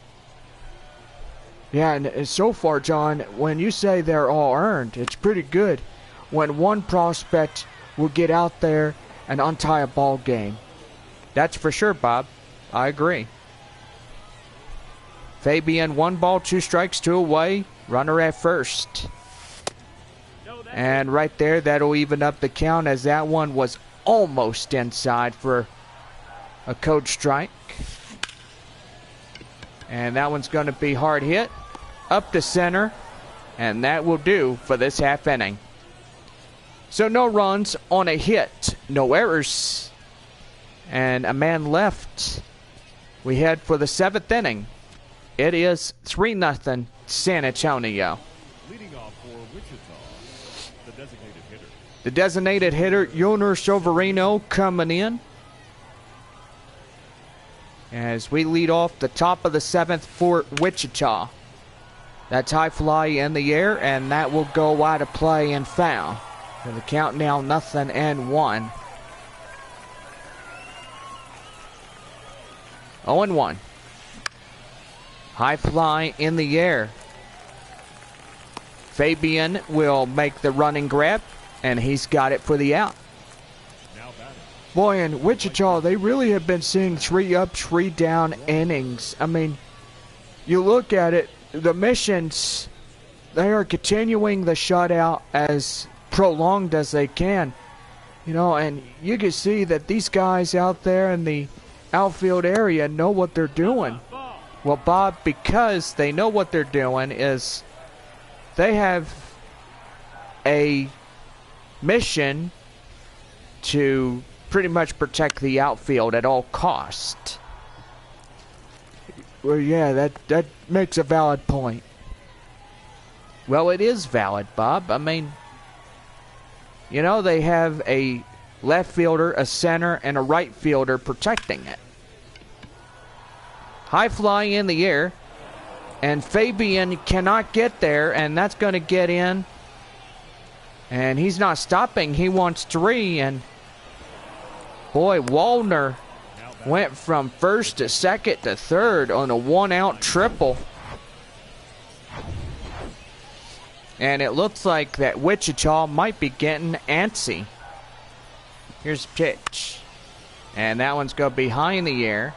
Yeah, and so far, John, when you say they're all earned, it's pretty good when one prospect will get out there and untie a ball game. That's for sure, Bob. I agree. Fabian, 1 ball, 2 strikes, 2 away. Runner at first. And right there, that'll even up the count, as that one was almost inside for a code strike. And that one's going to be hard hit. Up to center. And that will do for this half inning. So no runs on a hit. No errors. And a man left. We head for the 7th inning. It is 3-0 San Antonio. Leading off for Wichita, the designated hitter. The designated hitter, Yoner Soverino, coming in. As we lead off the top of the 7th for Wichita. That's high fly in the air, and that will go out of play and foul. So the count now 0-1. 0-1. High fly in the air. Fabian will make the running grab, and he's got it for the out. Boy, in Wichita, they really have been seeing 3 up, 3 down innings. I mean, you look at it, the Missions, they are continuing the shutout as prolonged as they can. You know, and you can see that these guys out there in the outfield area know what they're doing. Well, Bob, because they know what they're doing, is they have a mission to pretty much protect the outfield at all cost. Well, yeah, that makes a valid point. Well, it is valid, Bob. I mean, you know, they have a left fielder, a center, and a right fielder protecting it. High fly in the air, and Fabian cannot get there, and that's going to get in. And he's not stopping. He wants 3, and boy, Wallner went from first to second to third on a 1-out triple. And it looks like that Wichita might be getting antsy. Here's the pitch. And that one's going to be high in the air.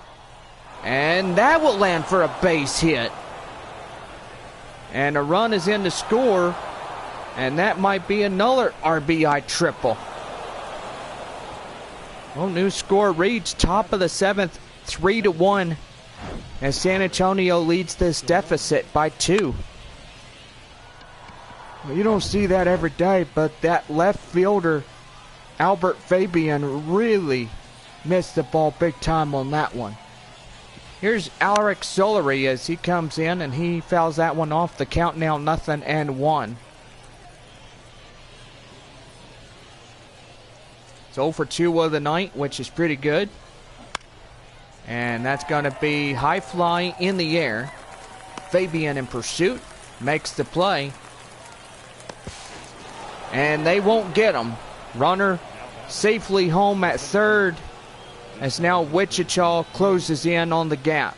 And that will land for a base hit. And a run is in to score. And that might be another RBI triple. Well, new score reads top of the 7th, 3-1. As San Antonio leads this deficit by 2. Well, you don't see that every day, but that left fielder, Albert Fabian, really missed the ball big time on that one. Here's Alaric Solari as he comes in, and he fouls that one off. The count now 0-1. It's 0 for 2 of the night, which is pretty good. And that's going to be high fly in the air. Fabian in pursuit, makes the play. And they won't get him. Runner safely home at third, as now Wichita closes in on the gap.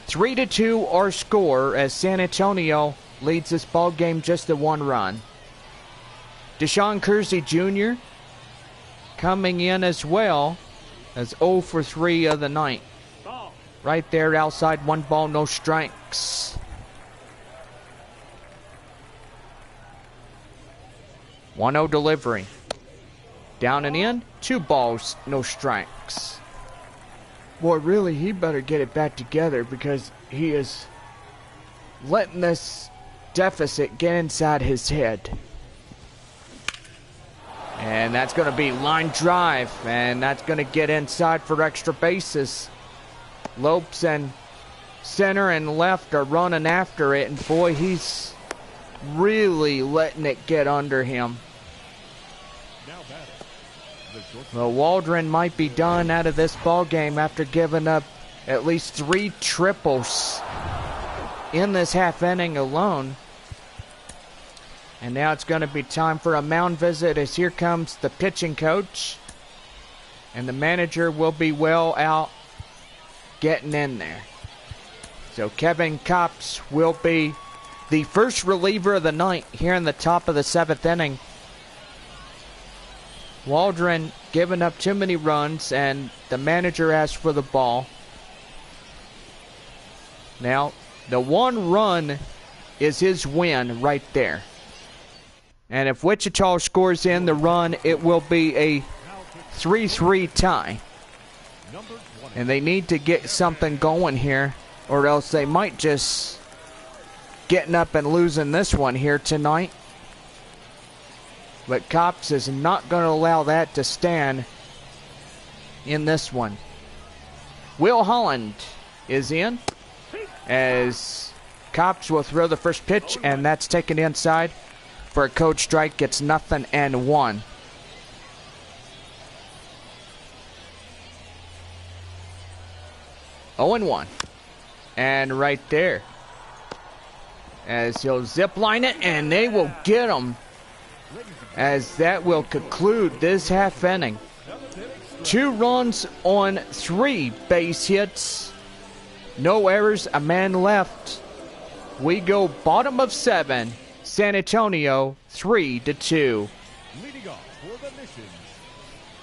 3-2 our score, as San Antonio leads this ball game just to 1 run. Deshaun Kersey Jr. coming in as well, as 0 for 3 of the night. Right there outside, 1 ball, no strikes. 1-0 delivery. Down and in, 2 balls, no strikes. Boy, really, he better get it back together, because he is letting this deficit get inside his head. And that's going to be line drive. And that's going to get inside for extra bases. Lopes and center and left are running after it. And boy, he's really letting it get under him. Well, Waldron might be done out of this ball game after giving up at least 3 triples in this half inning alone. And now it's going to be time for a mound visit, as here comes the pitching coach. And the manager will be well out getting in there. So Kevin Copps will be the first reliever of the night here in the top of the 7th inning. Waldron giving up too many runs, and the manager asked for the ball. Now, the 1 run is his win right there. And if Wichita scores in the run, it will be a 3-3 tie. And they need to get something going here, or else they might just getting up and losing this one here tonight. But Copps is not going to allow that to stand in this one. Will Holland is in, as Copps will throw the first pitch, and that's taken inside for a code strike. It's 0-1. Oh and 1. And right there, as he'll zip line it, and they will get him, as that will conclude this half inning. 2 runs on 3 base hits, no errors, a man left. We go bottom of 7, San Antonio 3-2. Leading off for the Missions,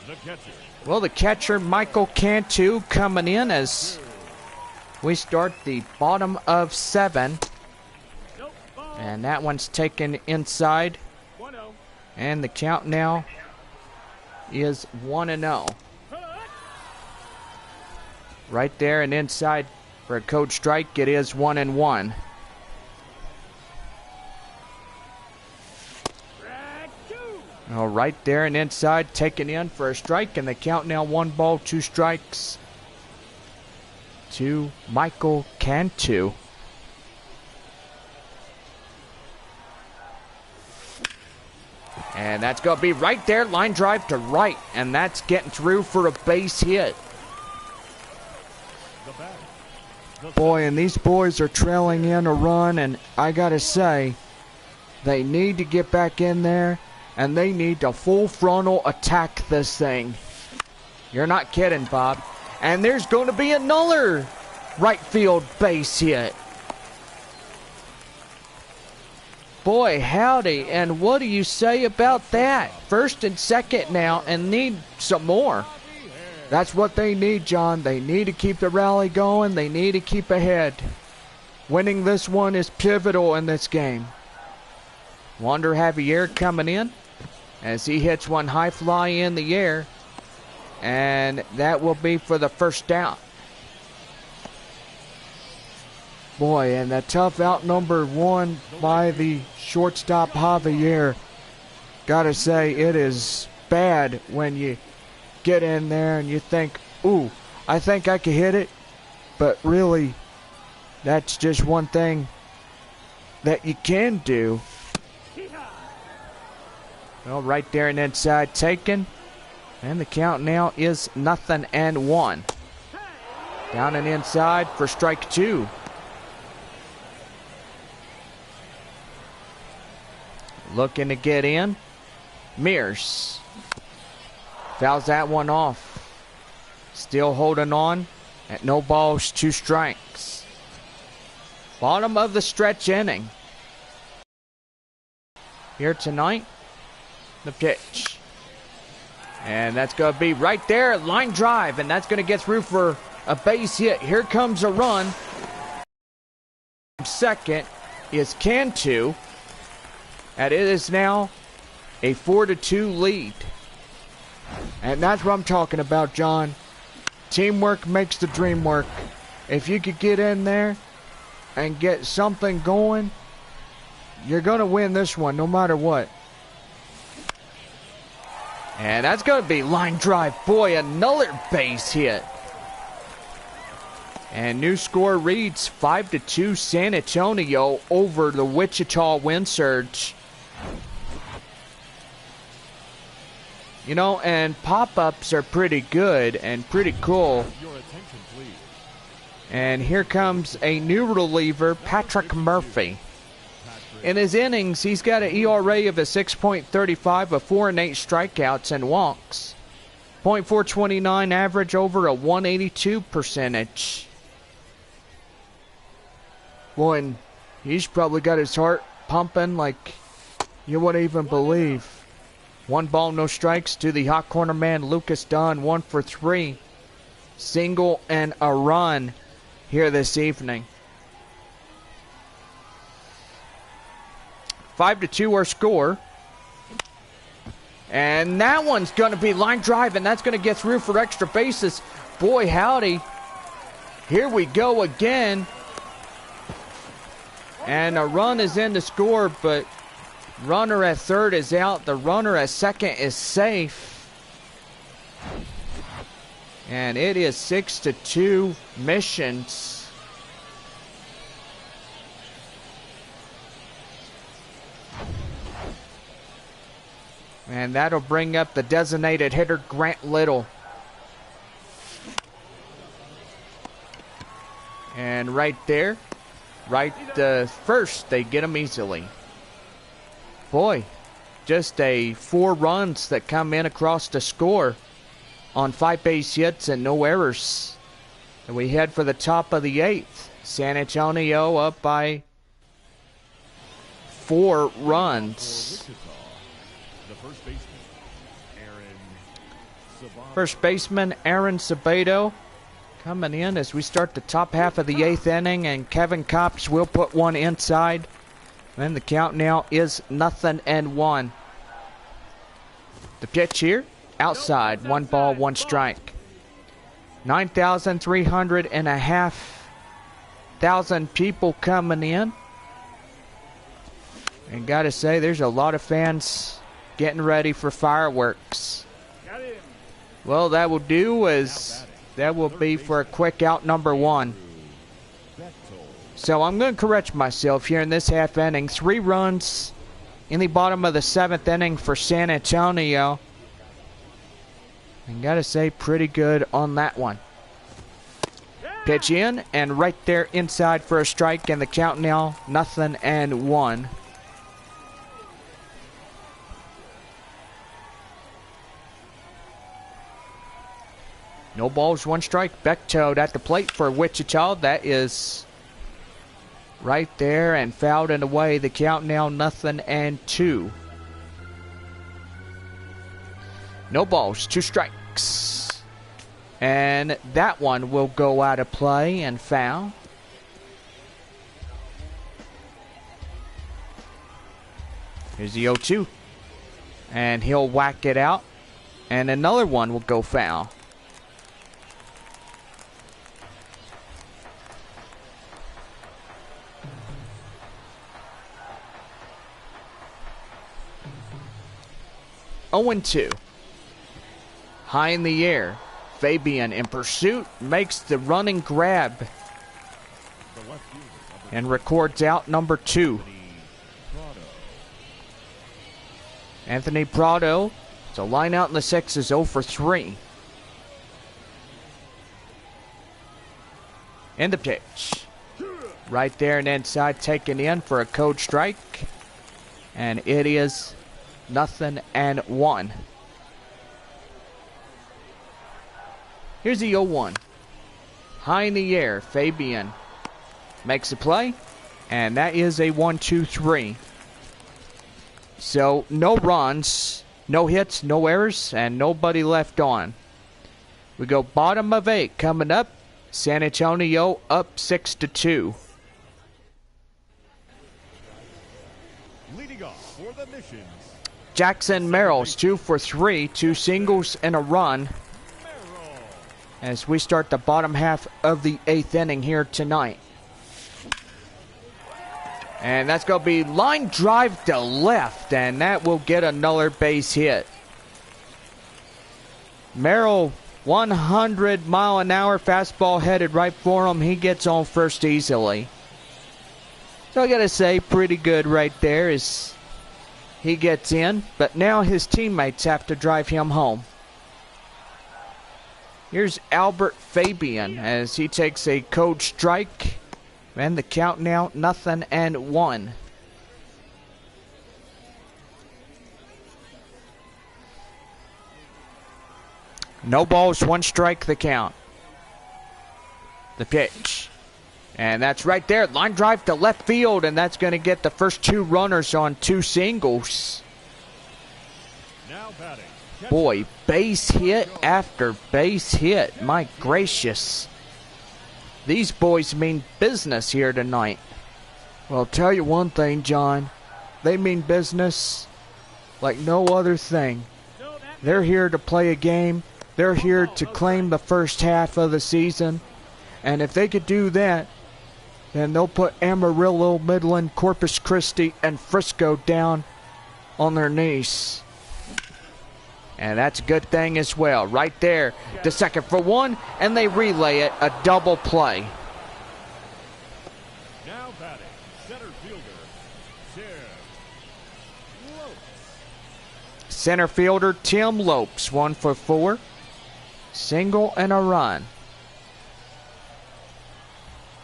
the catcher. Well, the catcher Michael Cantu coming in as we start the bottom of 7. And that one's taken inside. And the count now is 1-0. Right there and inside for a code strike. It is 1-1. Oh, right there and inside, taken in for a strike, and the count now 1 ball, 2 strikes to Michael Cantu. And that's going to be right there, line drive to right, and that's getting through for a base hit. Boy, and these boys are trailing in a run, and I got to say, they need to get back in there, and they need to full frontal attack this thing. You're not kidding, Bob. And there's going to be another right field base hit. Boy, howdy, and what do you say about that? First and second now, and need some more. That's what they need, John. They need to keep the rally going. They need to keep ahead. Winning this one is pivotal in this game. Wander Javier coming in as he hits one high fly in the air, and that will be for the first down. Boy, and the tough out number 1 by the shortstop Javier. Gotta say, it is bad when you get in there and you think, ooh, I think I can hit it. But really, that's just one thing that you can do. Well, right there and inside, taken. And the count now is 0-1. Down and inside for strike 2. Looking to get in. Mears fouls that one off. Still holding on at no balls, 2 strikes. Bottom of the stretch inning. Here tonight, the pitch. And that's going to be right there, line drive, and that's going to get through for a base hit. Here comes a run. Second is Cantu. And it is now a 4-2 lead. And that's what I'm talking about, John. Teamwork makes the dream work. If you could get in there and get something going, you're going to win this one no matter what. And that's going to be line drive. Boy, another base hit. And new score reads 5-2 San Antonio over the Wichita Wind Surge. You know, and pop-ups are pretty good and pretty cool. Your attention, please. And here comes a new reliever, Patrick Murphy. In his innings, he's got an ERA of a 6.35 with 4 and 8 strikeouts and walks. .429 average over a 182 percentage. Boy, and he's probably got his heart pumping like you wouldn't even believe. 1 ball, no strikes to the hot corner man, Lucas Dunn, 1 for 3. Single and a run here this evening. 5-2 our score. And that one's going to be line drive, and that's going to get through for extra bases. Boy, howdy. Here we go again. And a run is in to score, but runner at third is out. The runner at second is safe. And it is 6-2 Missions. And that'll bring up the designated hitter, Grant Little. And right there, right first, they get him easily. Boy, just 4 runs that come in across the score on 5 base hits and no errors. And we head for the top of the 8th. San Antonio up by 4 runs. First baseman Aaron Sabato coming in as we start the top half of the 8th inning, and Kevin Kopps will put one inside. And the count now is 0-1. The pitch here, outside, 1 ball, 1 strike. 9,300 people coming in. And gotta say, there's a lot of fans getting ready for fireworks. Well, that will do is that will be for a quick out number 1. So I'm going to correct myself here in this half inning. 3 runs in the bottom of the 7th inning for San Antonio. And gotta say, pretty good on that one. Pitch in, and right there inside for a strike, and the count now 0-1. No balls, 1 strike. Bechtold at the plate for Wichita. That is right there and fouled and away. The count now 0-2. No balls, 2 strikes. And that one will go out of play and foul. Here's the 0-2. And he'll whack it out. And another one will go foul. Oh, 2. High in the air. Fabian in pursuit makes the running grab. And records out number 2. Anthony Prado. So line out in the 6 is 0 for 3. And the pitch. Right there and inside, taken in for a code strike. And it is 0-1. Here's the 0-1. High in the air, Fabian makes a play, and that is a 1-2-3. So no runs, no hits, no errors, and nobody left on. We go bottom of 8 coming up. San Antonio up 6-2. Leading off for the Missions, Jackson Merrill's 2 for 3, 2 singles and a run, as we start the bottom half of the 8th inning here tonight. And that's going to be line drive to left, and that will get another base hit. Merrill, 100-mile-an-hour fastball headed right for him. He gets on first easily. So I gotta say, pretty good right there as he gets in. But now his teammates have to drive him home. Here's Albert Fabian as he takes a cold strike. And the count now 0-1. No balls, 1 strike, the count. The pitch. And that's right there. Line drive to left field, and that's going to get the first 2 runners on 2 singles. Now batting. Boy, base hit after base hit. My gracious. These boys mean business here tonight. Well, I'll tell you one thing, John. They mean business like no other thing. They're here to play a game. They're here to claim the first half of the season. And if they could do that, then they'll put Amarillo, Midland, Corpus Christi, and Frisco down on their knees. And that's a good thing as well. Right there, the second for 1, and they relay it, a double play. Now batting, center fielder, Tim Lopes. Center fielder Tim Lopes, 1 for 4. Single and a run.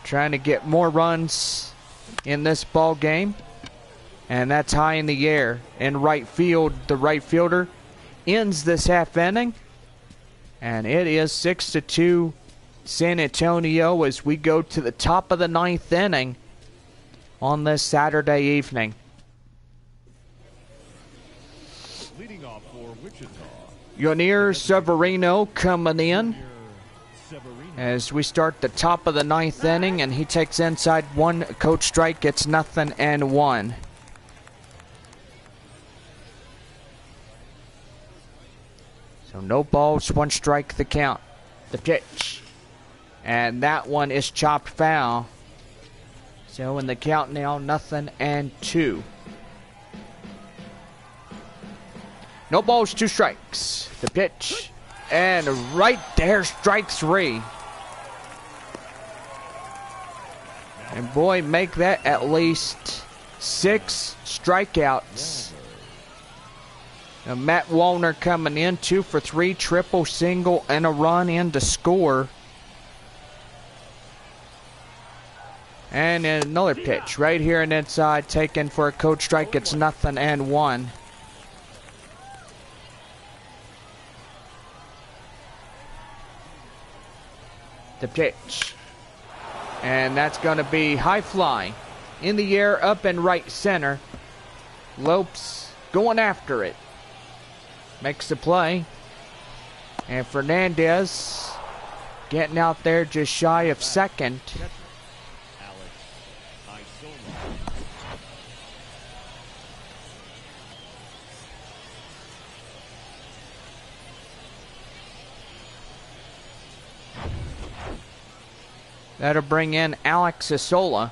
Trying to get more runs in this ball game. And that's high in the air. In right field, the right fielder ends this half inning. And it is 6-2 San Antonio as we go to the top of the 9th inning on this Saturday evening. Leading off for Wichita. Yonir Severino coming in as we start the top of the 9th inning, and he takes inside 1 coach strike, gets 0-1. So no balls, 1 strike, the count. The pitch. And that one is chopped foul. So in the count now, 0-2. No balls, 2 strikes. The pitch. And right there, strike 3. And boy, make that at least 6 strikeouts. Now Matt Wallner coming in, 2 for 3, triple, single, and a run in to score. And another pitch right here and inside, taken for a coach strike. It's 0-1. The pitch. And that's going to be high fly. In the air, up and right center. Lopes going after it. Makes the play. And Fernandez getting out there just shy of second. That'll bring in Alex Isola.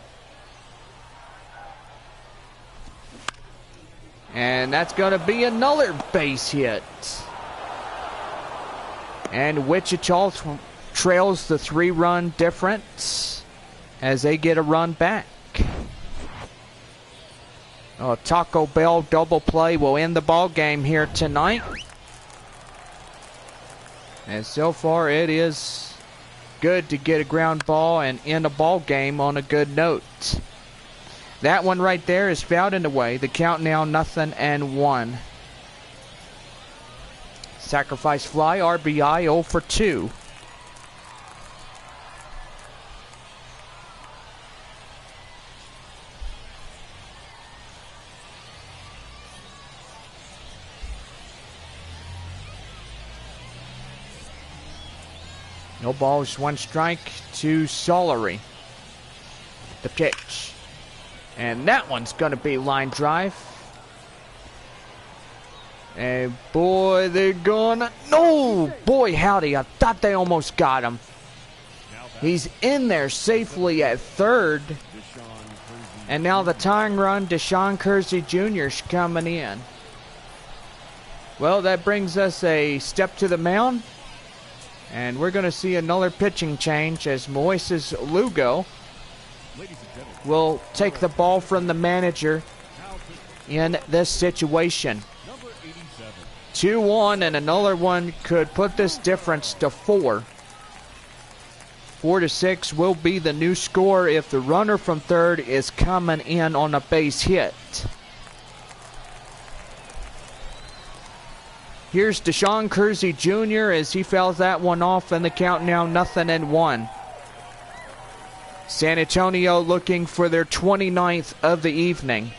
And that's going to be another base hit. And Wichita trails the 3-run difference as they get a run back. Oh, Taco Bell double play will end the ball game here tonight. And so far it is good to get a ground ball and end a ball game on a good note. That one right there is fouled and away. The count now 0-1. Sacrifice fly, RBI, 0 for 2. No balls, 1 strike to Solary. The pitch. And that one's going to be line drive. And boy, they're gonna... No! Boy, howdy. I thought they almost got him. He's in there safely at third. And now the tying run, Deshaun Kersey Jr. is coming in. Well, that brings us a step to the mound. And we're going to see another pitching change as Moises Lugo will take the ball from the manager in this situation. 2-1, and another one could put this difference to 4. 4-6 will be the new score if the runner from third is coming in on a base hit. Here's Deshaun Kersey Jr. as he fouls that one off, and the count now 0-1. San Antonio looking for their 29th of the evening.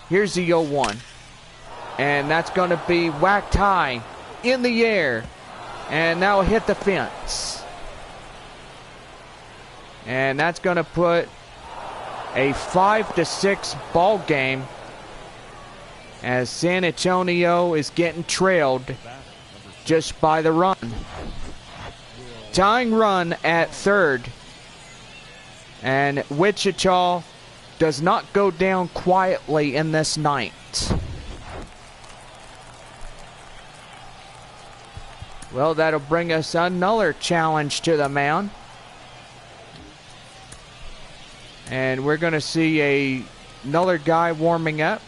Here's the 0-1. And that's going to be whacked high in the air. And now hit the fence. And that's going to put a 5-6 ball game as San Antonio is getting trailed just by the run. Tying run at third. And Wichita does not go down quietly in this night. Well, that'll bring us another challenge to the mound. And we're going to see another guy warming up.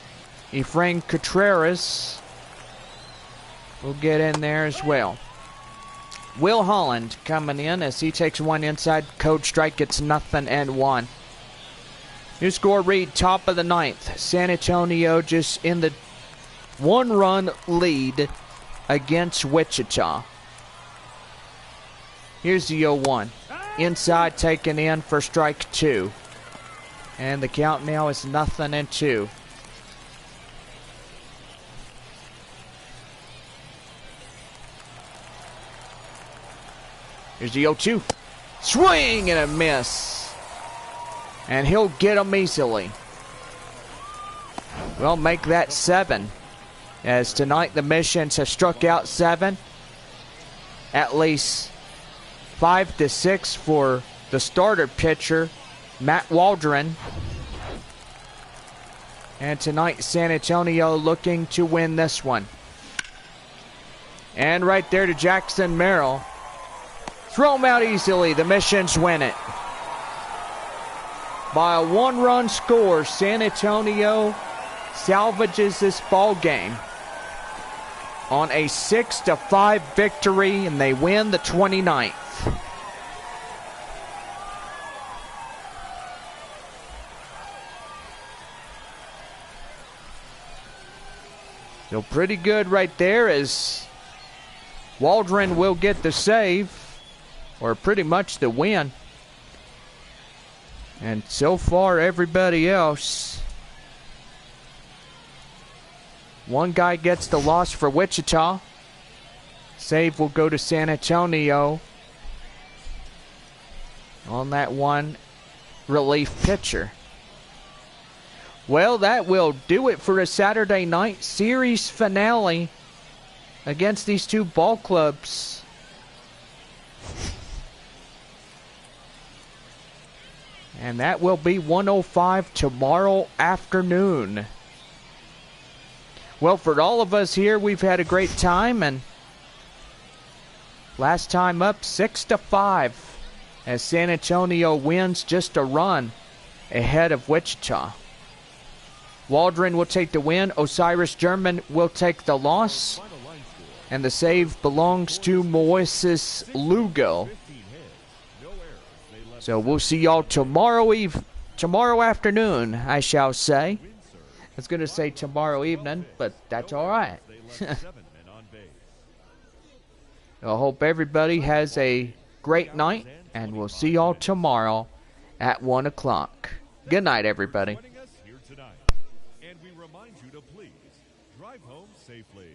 Efrain Contreras will get in there as well. Will Holland coming in as he takes one inside. Code strike, gets 0-1. New score read, top of the ninth. San Antonio just in the 1-run lead against Wichita. Here's the 0-1. Inside, taken in for strike 2. And the count now is 0-2. Here's the 0-2. Swing and a miss. And he'll get them easily. Well, make that 7. As tonight the Missions have struck out 7. At least 5-6 for the starter pitcher, Matt Waldron. And tonight San Antonio looking to win this one. And right there to Jackson Merrill. Throw him out easily. The Missions win it. By a 1-run score, San Antonio salvages this ball game on a 6-5 victory, and they win the 29th. So pretty good right there, as Waldron will get the save, or pretty much the win. And so far, everybody else. One guy gets the loss for Wichita. Save will go to San Antonio on that one relief pitcher. Well, that will do it for a Saturday night series finale against these two ball clubs. And that will be 1:05 tomorrow afternoon. Well, for all of us here, we've had a great time, and last time up 6-5 as San Antonio wins just a run ahead of Wichita. Waldron will take the win. Osiris German will take the loss. And the save belongs to Moises Lugo. So we'll see y'all tomorrow afternoon, I shall say. I was going to say tomorrow evening, but that's all right. I hope everybody has a great night, and we'll see y'all tomorrow at 1 o'clock. Good night, everybody. And we remind you to please drive home safely.